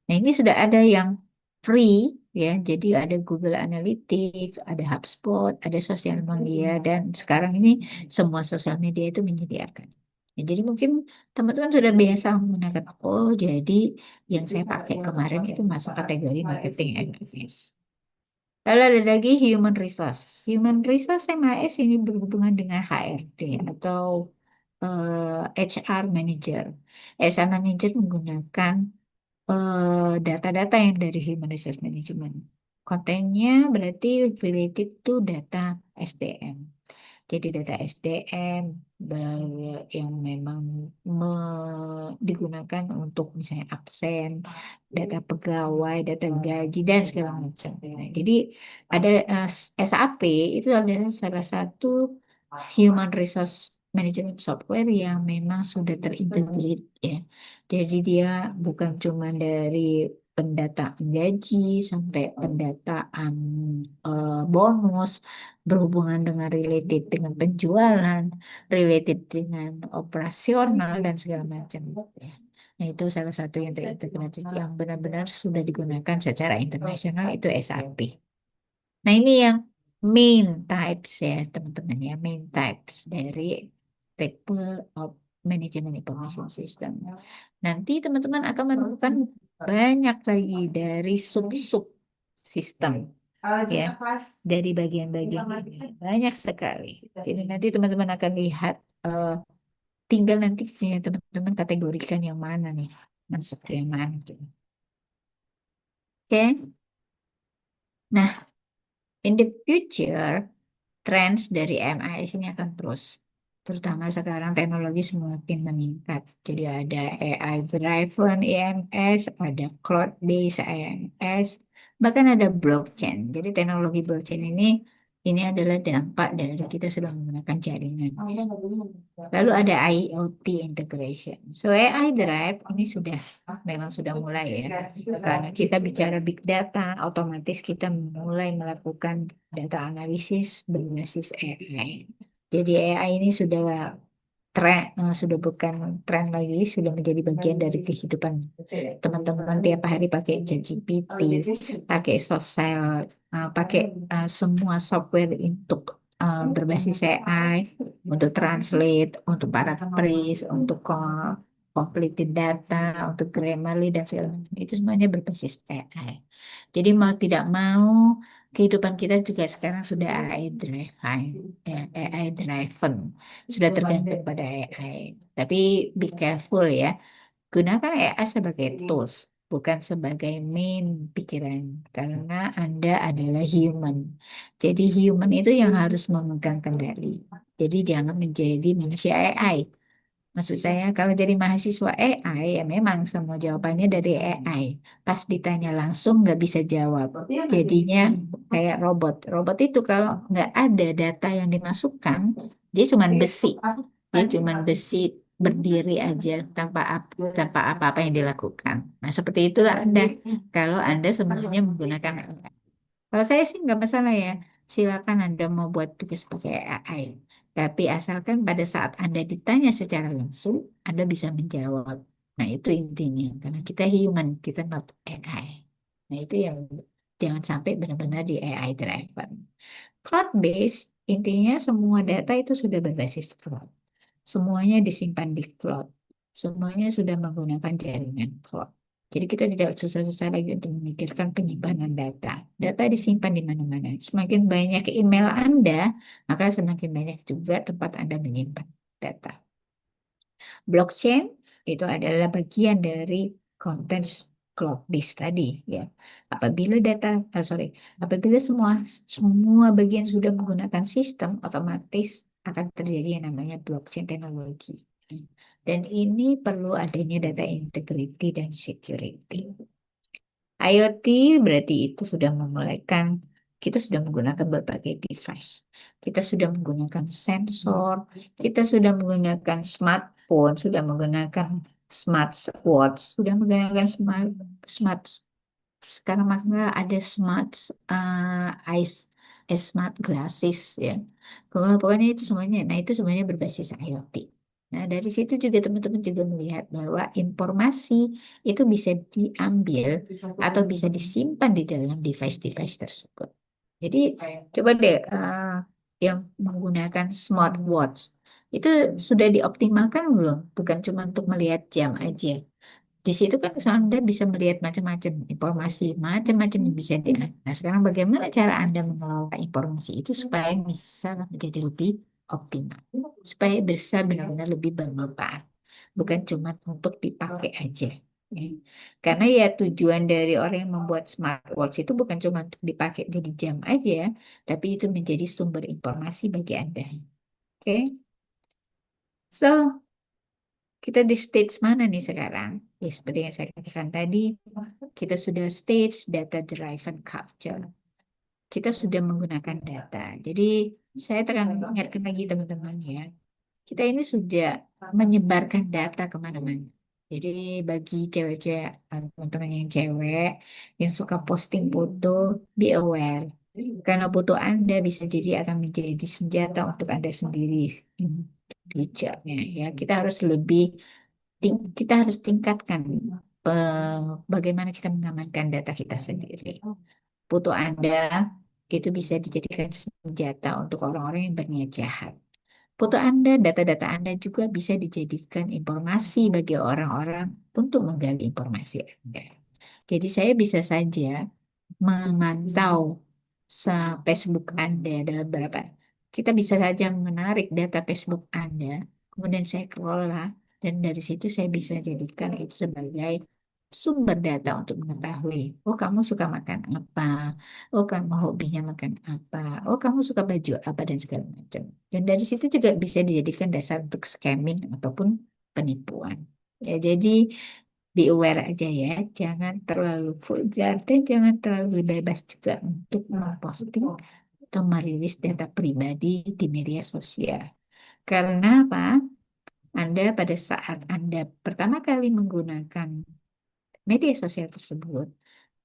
Nah, ini sudah ada yang free ya. Jadi ada Google Analytics, ada HubSpot, ada sosial media dan sekarang ini semua sosial media itu menyediakan. Ya, jadi mungkin teman-teman sudah biasa menggunakan. Oh, jadi yang saya pakai kemarin itu masuk kategori marketing MIS. Lalu ada lagi human resource. Human resource MIS ini berhubungan dengan HRD atau HR manager. HR manager menggunakan data-data yang dari Human Resource Management. Kontennya berarti related to data SDM. Jadi data SDM yang memang digunakan untuk misalnya absen, data pegawai, data gaji dan segala macam. Nah, jadi ada SAP itu adalah salah satu human resource management software yang memang sudah terintegrate ya. Jadi dia bukan cuma dari pendataan gaji sampai pendataan bonus, berhubungan dengan related dengan penjualan, related dengan operasional dan segala macam. Nah, itu salah satu yang terintegrasi yang benar-benar sudah digunakan secara internasional itu SAP. Nah, ini yang main types ya, teman-teman ya, main types dari tipe of management information system. Nanti teman-teman akan menemukan banyak lagi dari sub-sub sistem ya, dari bagian-bagian ini. Banyak sekali. Jadi nanti teman-teman akan lihat, tinggal nanti ya, teman-teman kategorikan yang mana nih, masuk ke yang mana gitu. Oke. Nah, in the future, trends dari MIS ini akan terus. Terutama sekarang teknologi semakin meningkat. Jadi ada AI driven EMS, ada cloud based EMS, bahkan ada blockchain. Jadi teknologi blockchain ini adalah dampak dari kita sudah menggunakan jaringan. Lalu ada IoT integration. So AI drive ini sudah memang sudah mulai ya. Karena kita bicara big data, otomatis kita mulai melakukan data analisis berbasis AI. Jadi AI ini sudah bukan tren lagi, sudah menjadi bagian dari kehidupan teman-teman tiap hari pakai ChatGPT, pakai sosial, pakai semua software untuk berbasis AI, untuk translate, untuk paraphrase, untuk completed data, untuk Grammarly dan segala macam. Itu semuanya berbasis AI. Jadi mau tidak mau kehidupan kita juga sekarang sudah AI driven, AI driven, sudah tergantung pada AI. Tapi be careful ya, gunakan AI sebagai tools, bukan sebagai main pikiran, karena Anda adalah human. Jadi human itu yang harus memegang kendali. Jadi jangan menjadi manusia AI. Maksud saya, kalau jadi mahasiswa AI, ya memang semua jawabannya dari AI. Pas ditanya langsung nggak bisa jawab. Jadinya kayak robot. Robot itu kalau nggak ada data yang dimasukkan, dia cuma besi. Dia cuma besi berdiri aja tanpa apa-apa yang dilakukan. Nah, seperti itulah Anda. Kalau Anda sebenarnya menggunakan AI. Kalau saya sih nggak masalah ya. Silakan Anda mau buat tugas pakai AI. Tapi asalkan pada saat Anda ditanya secara langsung, Anda bisa menjawab. Nah, itu intinya. Karena kita human, kita not AI. Nah, itu yang jangan sampai benar-benar di AI driven. Cloud base, intinya semua data itu sudah berbasis cloud. Semuanya disimpan di cloud. Semuanya sudah menggunakan jaringan cloud. Jadi kita tidak susah-susah lagi untuk memikirkan penyimpanan data. Data disimpan di mana-mana. Semakin banyak email Anda, maka semakin banyak juga tempat Anda menyimpan data. Blockchain itu adalah bagian dari konten cloud base tadi ya. Apabila data, sorry, apabila semua bagian sudah menggunakan sistem, otomatis akan terjadi yang namanya blockchain teknologi. Dan ini perlu adanya data integrity dan security. IoT berarti itu sudah memulaikan, kita sudah menggunakan berbagai device. Kita sudah menggunakan sensor, kita sudah menggunakan smartphone, sudah menggunakan smartwatch, sudah menggunakan smart sekarang maka ada eyes, smart glasses ya. Pokoknya itu semuanya. Nah itu semuanya berbasis IoT. Nah dari situ juga teman-teman juga melihat bahwa informasi itu bisa diambil atau bisa disimpan di dalam device-device tersebut. Jadi coba deh yang menggunakan smartwatch itu sudah dioptimalkan belum? Bukan cuma untuk melihat jam aja. Di situ kan Anda bisa melihat macam-macam informasi, macam-macam yang bisa di. Nah, sekarang bagaimana cara Anda mengelola informasi itu supaya bisa menjadi lebih optimal, supaya bisa benar-benar lebih bermanfaat, bukan cuma untuk dipakai aja. Ya. Karena ya tujuan dari orang yang membuat smartwatch itu bukan cuma untuk dipakai jadi jam aja, tapi itu menjadi sumber informasi bagi Anda. Oke, So, kita di stage mana nih sekarang? Ya, seperti yang saya katakan tadi, kita sudah stage data-driven culture. Kita sudah menggunakan data. Jadi, saya tekan ingatkan lagi teman-teman ya. Kita ini sudah menyebarkan data kemana-mana. Jadi, bagi cewek-cewek, teman-teman yang cewek, yang suka posting foto, be aware. Karena foto Anda bisa jadi akan menjadi senjata untuk Anda sendiri. Bijaknya ya, kita harus tingkatkan bagaimana kita mengamankan data kita sendiri. Foto Anda itu bisa dijadikan senjata untuk orang-orang yang berniat jahat. Foto Anda, data-data Anda juga bisa dijadikan informasi bagi orang-orang untuk menggali informasi Anda. Jadi saya bisa saja memantau Facebook Anda dalam berapa. Kita bisa saja menarik data Facebook Anda, kemudian saya kelola, dan dari situ saya bisa jadikan itu sebagai sumber data untuk mengetahui, oh kamu suka makan apa, oh kamu hobinya makan apa, oh kamu suka baju apa dan segala macam. Dan dari situ juga bisa dijadikan dasar untuk scamming ataupun penipuan. Ya, jadi be aware aja ya, jangan terlalu vulgar dan jangan terlalu bebas juga untuk memposting atau merilis data pribadi di media sosial. Karena apa? Anda pada saat Anda pertama kali menggunakan media sosial tersebut,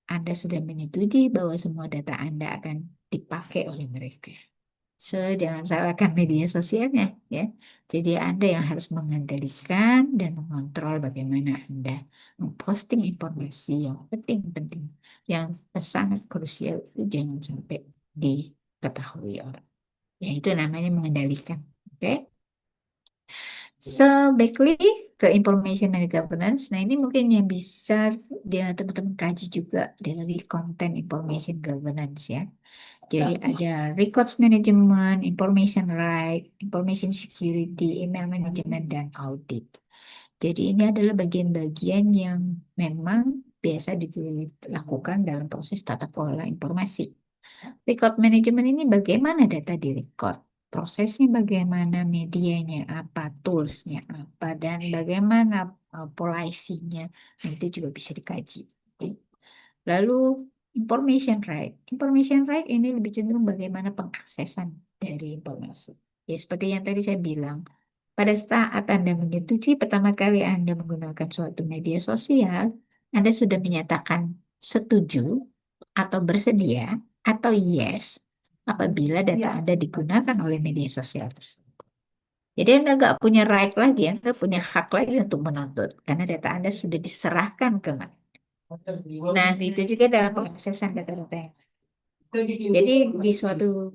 Anda sudah menyetujui bahwa semua data Anda akan dipakai oleh mereka. So, jangan salahkan media sosialnya ya. Jadi Anda yang harus mengendalikan dan mengontrol bagaimana Anda memposting informasi yang penting-penting, yang sangat krusial itu jangan sampai diketahui orang. Ya itu namanya mengendalikan. Oke? So, backly ke information and governance. Nah, ini mungkin yang bisa dia teman-teman kaji juga dari konten information governance ya. Jadi ada records management, information right, information security, email management, dan audit. Jadi ini adalah bagian-bagian yang memang biasa dilakukan dalam proses tata kelola informasi. Record management ini bagaimana data di record, prosesnya bagaimana, medianya apa, toolsnya apa, dan bagaimana polisinya, nah, itu juga bisa dikaji. Oke. Lalu information right. Information right ini lebih cenderung bagaimana pengaksesan dari informasi. Ya seperti yang tadi saya bilang, pada saat Anda menyetujui pertama kali Anda menggunakan suatu media sosial, Anda sudah menyatakan setuju atau bersedia atau yes apabila data Anda digunakan oleh media sosial tersebut. Jadi Anda nggak punya right lagi, Anda punya hak lagi untuk menuntut karena data Anda sudah diserahkan ke mereka. Nah, itu juga dalam pengaksesan data-data yang jadi di suatu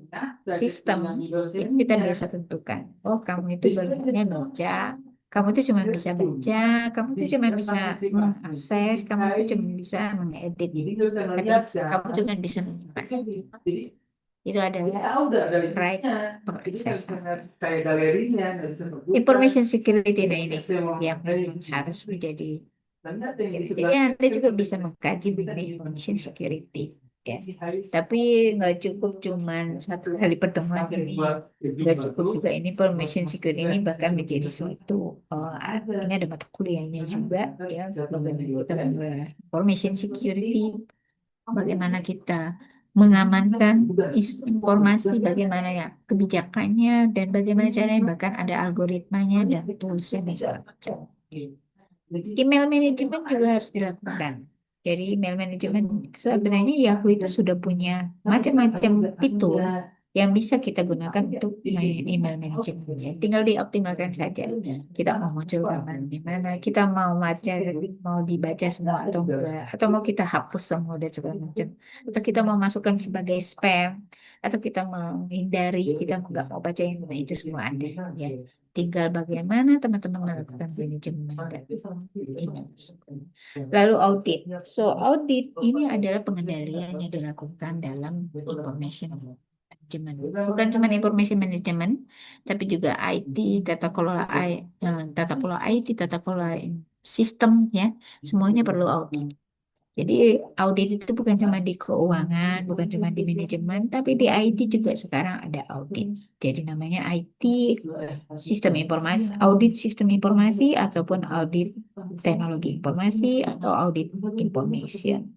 sistem itu kita bisa tentukan, oh kamu itu barunya baca, kamu itu cuma bisa baca, kamu itu cuma bisa mengakses, kamu itu cuma bisa mengedit, kamu cuma bisa menyimpan. Itu adalah right pengaksesan. Information security nah ini yang memang harus menjadi. Jadi Anda juga bisa mengkaji mengenai information security. Ya. Tapi nggak cukup cuman satu kali pertemuan ini, nggak cukup juga ini information security ini bahkan menjadi suatu ini ada mata kuliahnya juga ya bagaimana kita information security, bagaimana kita mengamankan informasi, bagaimana ya kebijakannya dan bagaimana caranya, bahkan ada algoritmanya dan toolsnya dan segala macam. Email management juga harus dilakukan. Jadi email management sebenarnya Yahoo itu sudah punya macam-macam fitur yang bisa kita gunakan untuk email management. Ya. Tinggal dioptimalkan saja. Kita mau muncul di mana, kita mau baca, mau dibaca semua atau enggak, atau mau kita hapus semua dan segala macam, atau kita mau masukkan sebagai spam, atau kita menghindari, kita nggak mau bacain, nah itu semua ada. Ya. Tinggal bagaimana teman-teman melakukan manajemen data ini. Lalu audit. So audit ini adalah pengendalian yang dilakukan dalam information management. Bukan cuma information management, tapi juga IT, tata kelola IT, tata kelola sistem ya. Semuanya perlu audit. Jadi audit itu bukan cuma di keuangan, bukan cuma di manajemen, tapi di IT juga sekarang ada audit. Jadi namanya IT sistem informasi, audit sistem informasi ataupun audit teknologi informasi atau audit information.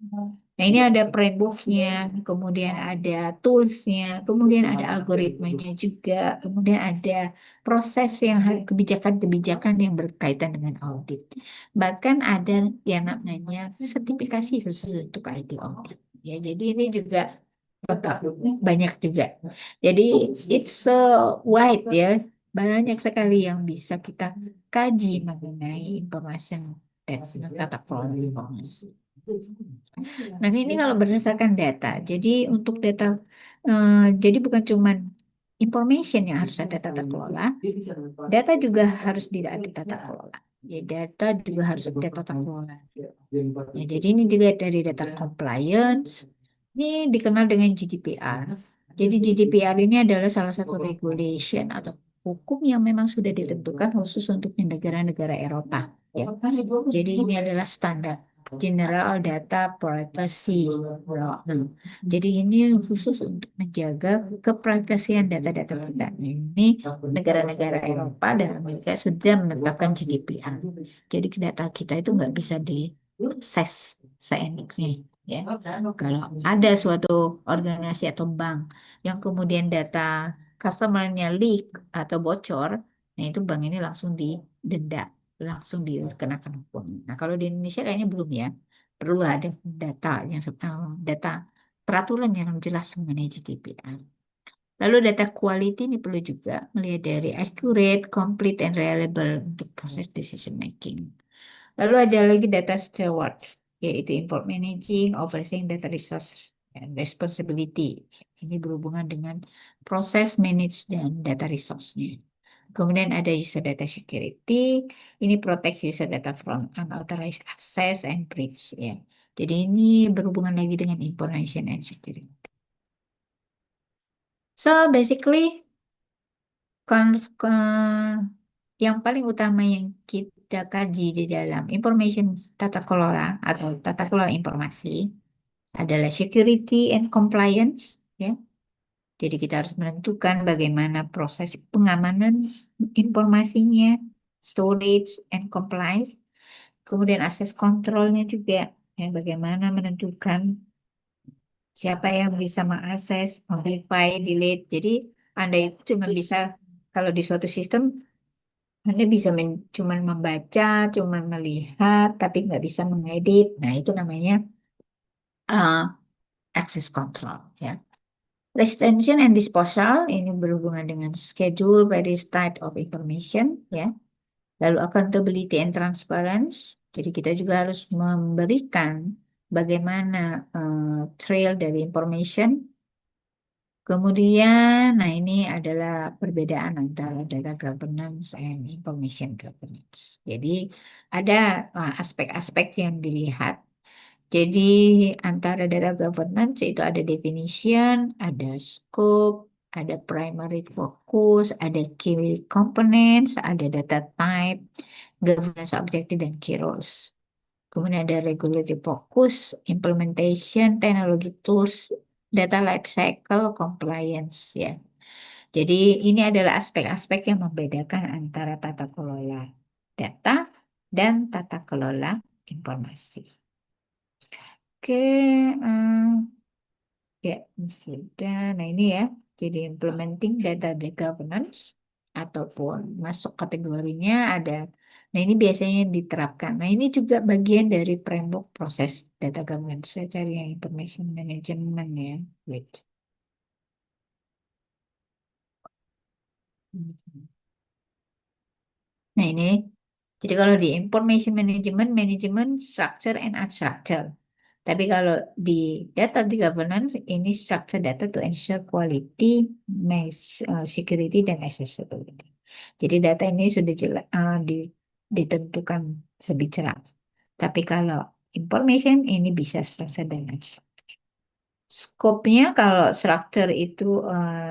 Nah ini ada playbooknya, kemudian ada toolsnya, kemudian ada algoritmanya juga, kemudian ada proses yang kebijakan-kebijakan yang berkaitan dengan audit. Bahkan ada yang namanya sertifikasi khusus untuk IT audit. Ya, jadi ini juga banyak juga. Jadi it's so wide ya, banyak sekali yang bisa kita kaji mengenai informasi dan tata kelola informasi. Nah, ini kalau berdasarkan data. Jadi untuk data, jadi bukan cuma information yang harus ada tata kelola, data juga harus ada tata kelola. Ya, data juga harus ada tata kelola. Ya, jadi ini juga dari data compliance. Ini dikenal dengan GDPR. Jadi GDPR ini adalah salah satu regulation atau hukum yang memang sudah ditentukan khusus untuk negara-negara Eropa. Ya. Jadi ini adalah standar General Data Privacy Law. Nah, jadi ini khusus untuk menjaga keprivasian data-data kita. Ini negara-negara Eropa dan Amerika sudah menetapkan GDPR. Jadi data kita itu nggak bisa diakses seenaknya. Ya, kalau ada suatu organisasi atau bank yang kemudian data customer-nya leak atau bocor, nah itu bank ini langsung didenda, langsung dikenakan hukum. Nah, kalau di Indonesia kayaknya belum ya. Perlu ada data yang data peraturan yang jelas mengenai GDPR. Lalu data quality ini perlu juga melihat dari accurate, complete, and reliable untuk proses decision making. Lalu ada lagi data steward, yaitu managing, overseeing data resource and responsibility. Ini berhubungan dengan proses manage dan data resource-nya. Kemudian ada user data security, ini protect user data from unauthorized access and breach ya. Jadi ini berhubungan lagi dengan information and security. So basically yang paling utama yang kita kaji di dalam information tata kelola atau tata kelola informasi adalah security and compliance ya. Jadi kita harus menentukan bagaimana proses pengamanan informasinya, storage and compliance, kemudian akses kontrolnya juga ya, bagaimana menentukan siapa yang bisa mengakses, modify, delete. Jadi Anda itu cuma bisa kalau di suatu sistem Anda bisa cuma membaca, cuma melihat, tapi nggak bisa mengedit. Nah, itu namanya uh, access control. Ya. Retention and disposal ini berhubungan dengan schedule, various type of information. Ya. Lalu accountability and transparency. Jadi kita juga harus memberikan bagaimana trail dari information. Kemudian, nah ini adalah perbedaan antara data governance and information governance. Jadi ada aspek-aspek yang dilihat. Jadi antara data governance itu ada definition, ada scope, ada primary focus, ada key components, ada data type, governance objective, dan key roles. Kemudian ada regulatory focus, implementation, technology tools, data life cycle, compliance ya. Jadi ini adalah aspek-aspek yang membedakan antara tata kelola data dan tata kelola informasi. Oke, ya sudah. Nah ini ya, jadi implementing data governance ataupun masuk kategorinya ada. Nah ini biasanya diterapkan. Nah ini juga bagian dari framework proses data governance. Saya cari yang information management ya. Wait. Nah ini, jadi kalau di information management, manajemen structure and unstructured. Tapi kalau di data di governance, ini structure data to ensure quality, security, dan accessibility. Jadi data ini sudah jelas ditentukan lebih jelas. Tapi kalau information ini bisa structure dan unstructured. Skopnya kalau structure itu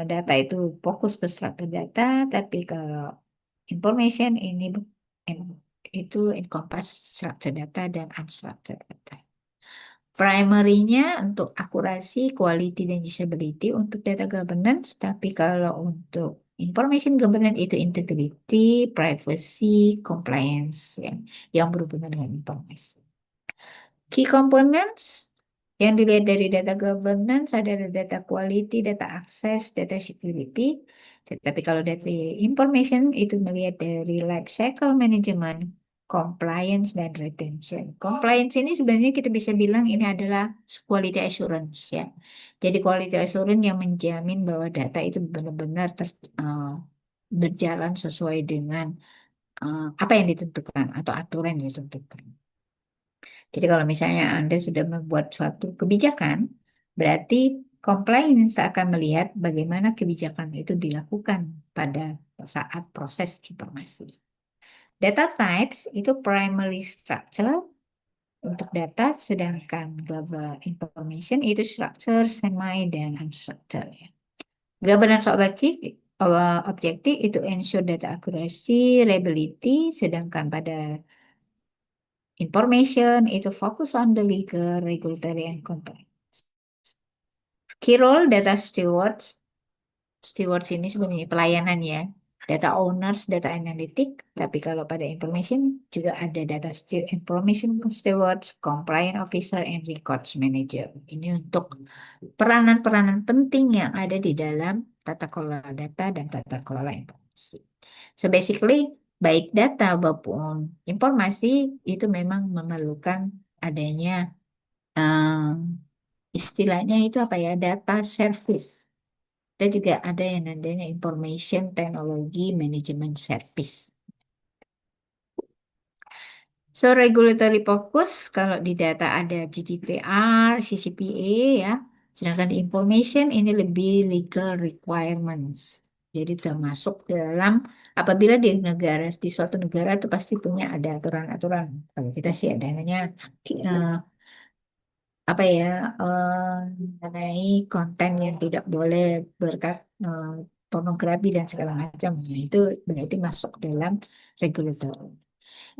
data itu fokus ke structure data, tapi kalau information ini itu encompass structure data dan unstructured data. Primary-nya untuk akurasi, quality, dan usability untuk data governance, tapi kalau untuk information governance itu integrity, privacy, compliance yang berhubungan dengan informasi. Key components yang dilihat dari data governance adalah data quality, data access, data security. Tetapi kalau data information itu melihat dari life cycle management, compliance, dan retention. Compliance ini sebenarnya kita bisa bilang ini adalah quality assurance ya. Jadi quality assurance yang menjamin bahwa data itu benar-benar berjalan sesuai dengan apa yang ditentukan atau aturan yang ditentukan. Jadi kalau misalnya Anda sudah membuat suatu kebijakan, berarti compliance akan melihat bagaimana kebijakan itu dilakukan pada saat proses informasi. Data types itu primary structure untuk data, sedangkan global information itu structure, semi, dan unstructured. Ya. Governance objective itu ensure data accuracy, reliability, sedangkan pada information itu fokus on the legal, regulatory, and compliance. Key role data stewards. Stewards ini sebenarnya pelayanan ya. Data owners, data analytic. Tapi kalau pada information juga ada data information stewards, compliance officer, and records manager. Ini untuk peranan-peranan penting yang ada di dalam tata kelola data dan tata kelola informasi. So basically, baik data maupun informasi itu memang memerlukan adanya istilahnya itu apa ya, data service. Dan juga ada yang namanya Information Technology Management Service. So, regulatory focus, kalau di data ada GDPR, CCPA ya, sedangkan di information ini lebih legal requirements. Jadi termasuk dalam apabila di negara, di suatu negara itu pasti punya ada aturan-aturan. Kalau kita sih ada namanya eh, apa ya, mengenai konten yang tidak boleh berkat pornografi dan segala macam. Nah, itu berarti masuk dalam regulator.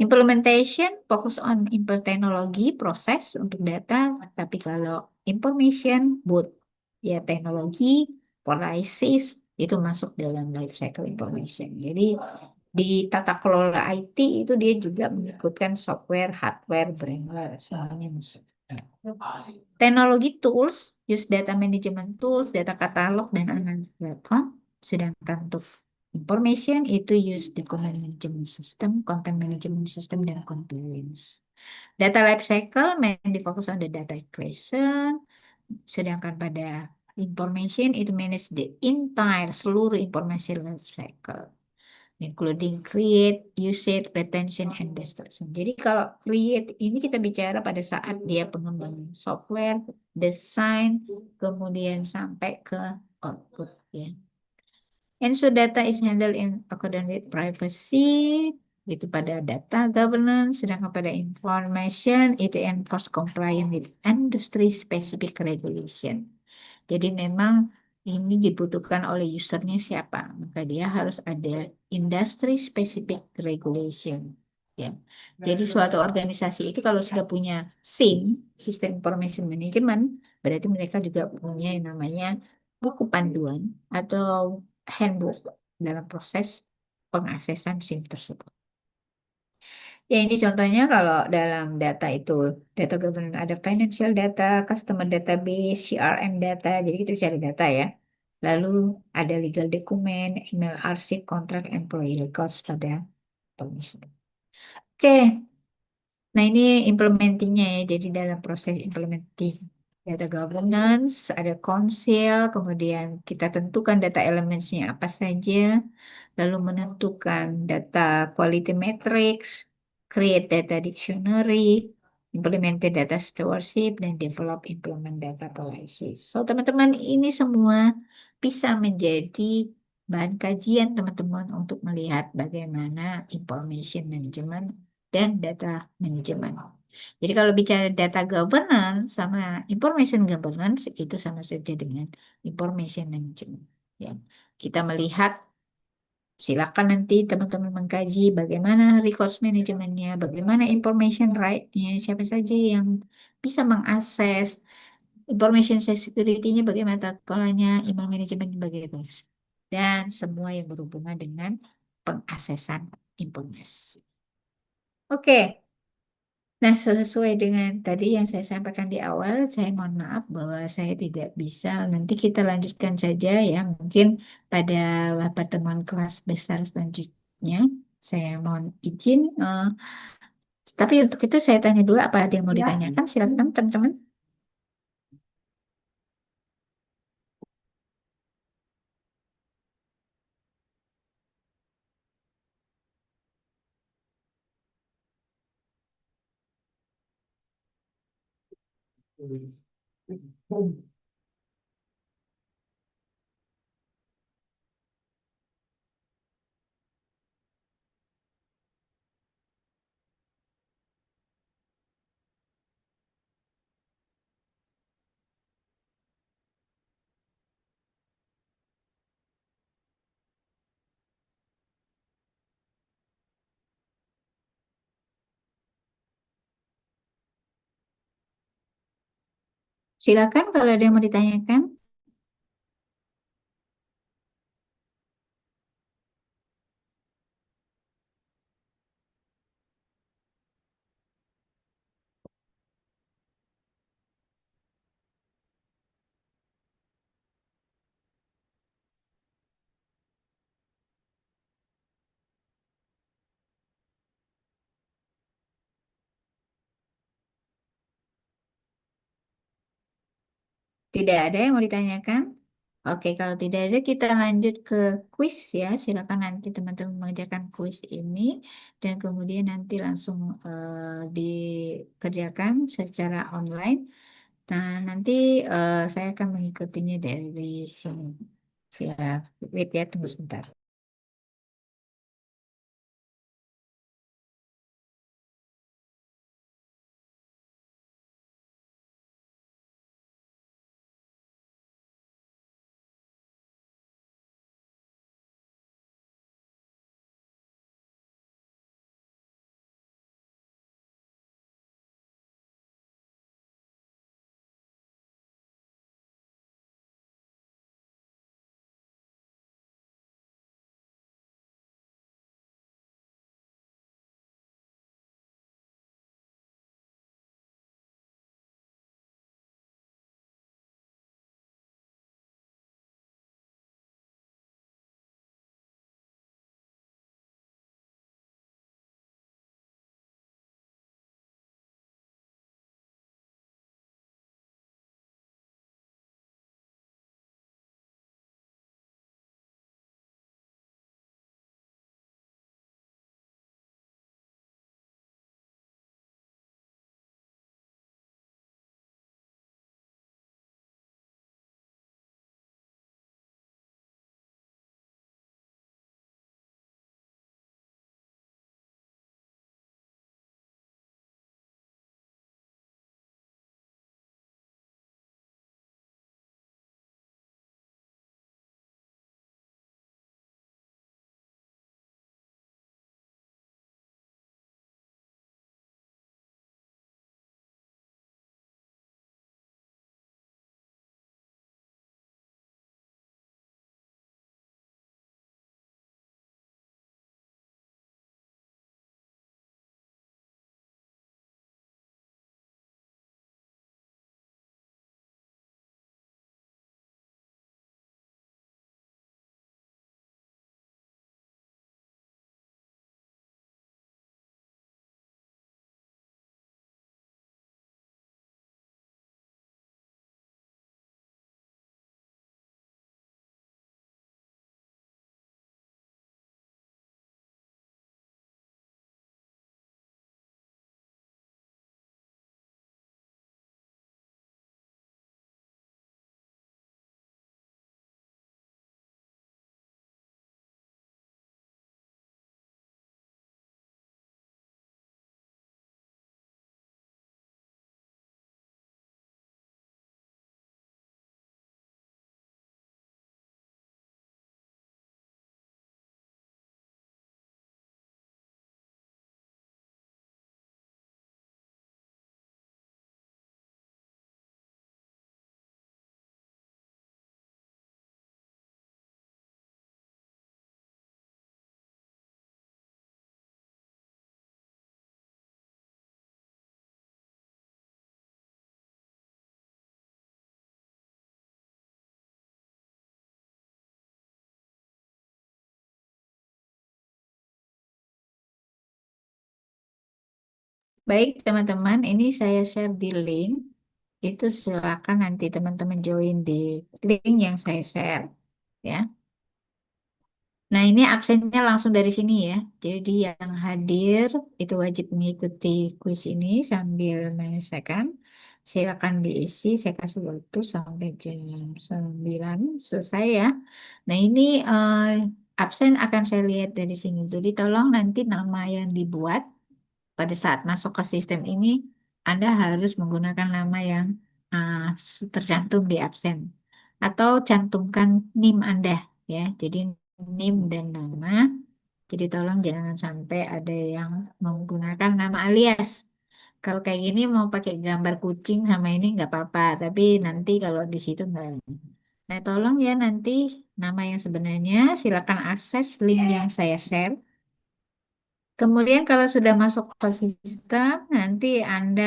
Implementation fokus on input teknologi proses untuk data, tapi kalau information both ya teknologi, policies itu masuk dalam life cycle information. Jadi di tata kelola IT itu dia juga menyebutkan software, hardware, firmware, semuanya masuk. Teknologi tools, use data management tools, data katalog, dan analisis platform. Sedangkan untuk information itu use document management system, content management system, dan compliance. Data lifecycle mainly fokus on the data creation, sedangkan pada information itu manage the entire seluruh informasi lifecycle, including create, usage, retention, and destruction. Jadi kalau create ini kita bicara pada saat dia pengembangan software, desain, kemudian sampai ke output ya. Ensure data is handled in accordance with privacy, itu pada data governance, sedangkan pada information itu enforce compliance with industry specific regulation. Jadi memang ini dibutuhkan oleh usernya siapa, maka dia harus ada industry specific regulation. Ya, jadi suatu organisasi itu kalau sudah punya SIM, System Information Management, berarti mereka juga punya yang namanya buku panduan atau handbook dalam proses pengaksesan SIM tersebut. Ya, ini contohnya kalau dalam data itu, data governance ada financial data, customer database, CRM data, jadi kita cari data ya. Lalu ada legal document, email arsip, kontrak, employee records pada permission. Oke, nah ini implementingnya ya, jadi dalam proses implementing data governance, ada council, kemudian kita tentukan data elementsnya apa saja, lalu menentukan data quality matrix, create data dictionary, implemented data stewardship, dan develop implement data policies. So, teman-teman, ini semua bisa menjadi bahan kajian teman-teman untuk melihat bagaimana information management dan data management. Jadi kalau bicara data governance sama information governance itu sama saja dengan information management. Ya, kita melihat, silakan nanti teman-teman mengkaji bagaimana records manajemennya, bagaimana information right-nya, siapa saja yang bisa mengakses, information security-nya bagaimana tata kelolanya, email management bagaimana, dan semua yang berhubungan dengan pengaksesan informasi. Oke. Nah, sesuai dengan tadi yang saya sampaikan di awal, saya mohon maaf bahwa saya tidak bisa. Nanti kita lanjutkan saja ya, mungkin pada pertemuan kelas besar selanjutnya. Saya mohon izin. Tapi untuk itu saya tanya dulu apa ada yang mau ditanyakan. Silakan teman-teman. Silakan kalau ada yang mau ditanyakan. Tidak ada yang mau ditanyakan? Oke, kalau tidak ada kita lanjut ke kuis ya. Silakan nanti teman-teman mengerjakan kuis ini dan kemudian nanti langsung dikerjakan secara online. Nah, nanti saya akan mengikutinya dari sini. Siap. Wait ya, tunggu sebentar. Baik, teman-teman, ini saya share di link. Itu silakan nanti teman-teman join di link yang saya share. Ya. Nah, ini absennya langsung dari sini ya. Jadi yang hadir itu wajib mengikuti kuis ini sambil menyelesaikan. Silakan diisi, saya kasih waktu sampai jam 9 selesai ya. Nah, ini absen akan saya lihat dari sini. Jadi tolong nanti nama yang dibuat pada saat masuk ke sistem ini, Anda harus menggunakan nama yang tercantum di absen. Atau cantumkan NIM Anda ya. Jadi NIM dan nama. Jadi tolong jangan sampai ada yang menggunakan nama alias. Kalau kayak gini mau pakai gambar kucing sama ini nggak apa-apa, tapi nanti kalau di situ nggak. Nah, tolong ya nanti nama yang sebenarnya silakan akses link yang saya share. Kemudian kalau sudah masuk ke sistem, nanti Anda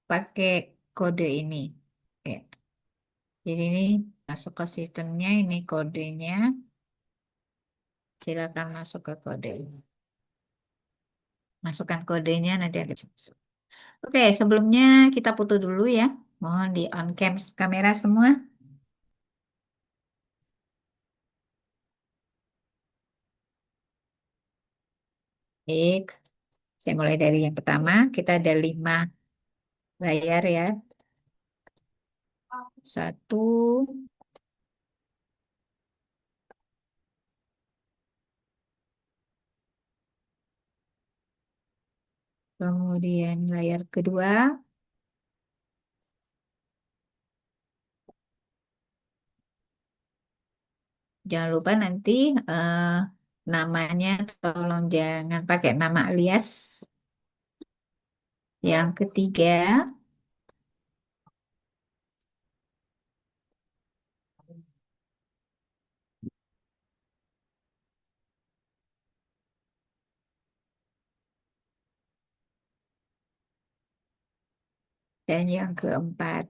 pakai kode ini. Oke. Jadi ini masuk ke sistemnya, ini kodenya. Silakan masuk ke kode. Masukkan kodenya nanti ada masuk. Oke, sebelumnya kita foto dulu ya. Mohon di on cam kamera semua. Baik, saya mulai dari yang pertama. Kita ada 5 layar ya. Satu, kemudian layar kedua. Jangan lupa nanti eh, namanya tolong jangan pakai nama alias. Yang ketiga, dan yang keempat.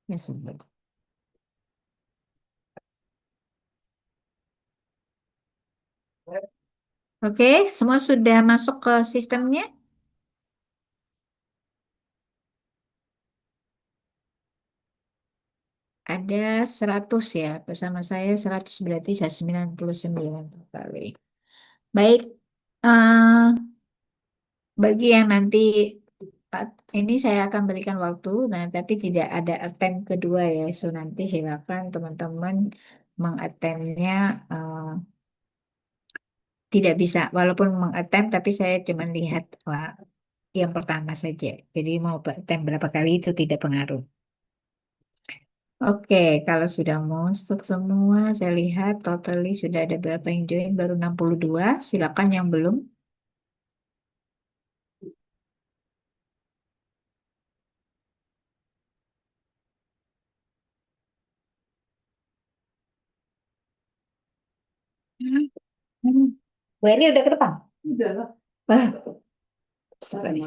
Ya, sudah. Oke, semua sudah masuk ke sistemnya? Ada 100 ya, bersama saya 100 berarti saya 99 kali. Baik, eh, bagi yang nanti ini saya akan berikan waktu, nah tapi tidak ada attempt kedua ya, so nanti silakan teman-teman mengattemptnya tidak bisa, walaupun mengattempt tapi saya cuma lihat wah, yang pertama saja. Jadi mau attempt berapa kali itu tidak pengaruh. Oke, kalau sudah masuk semua, saya lihat totally sudah ada berapa yang join, baru 62. Silakan yang belum. Hmm. Hmm. Welly udah ke depan? Udah lah. Wah, sabar nih.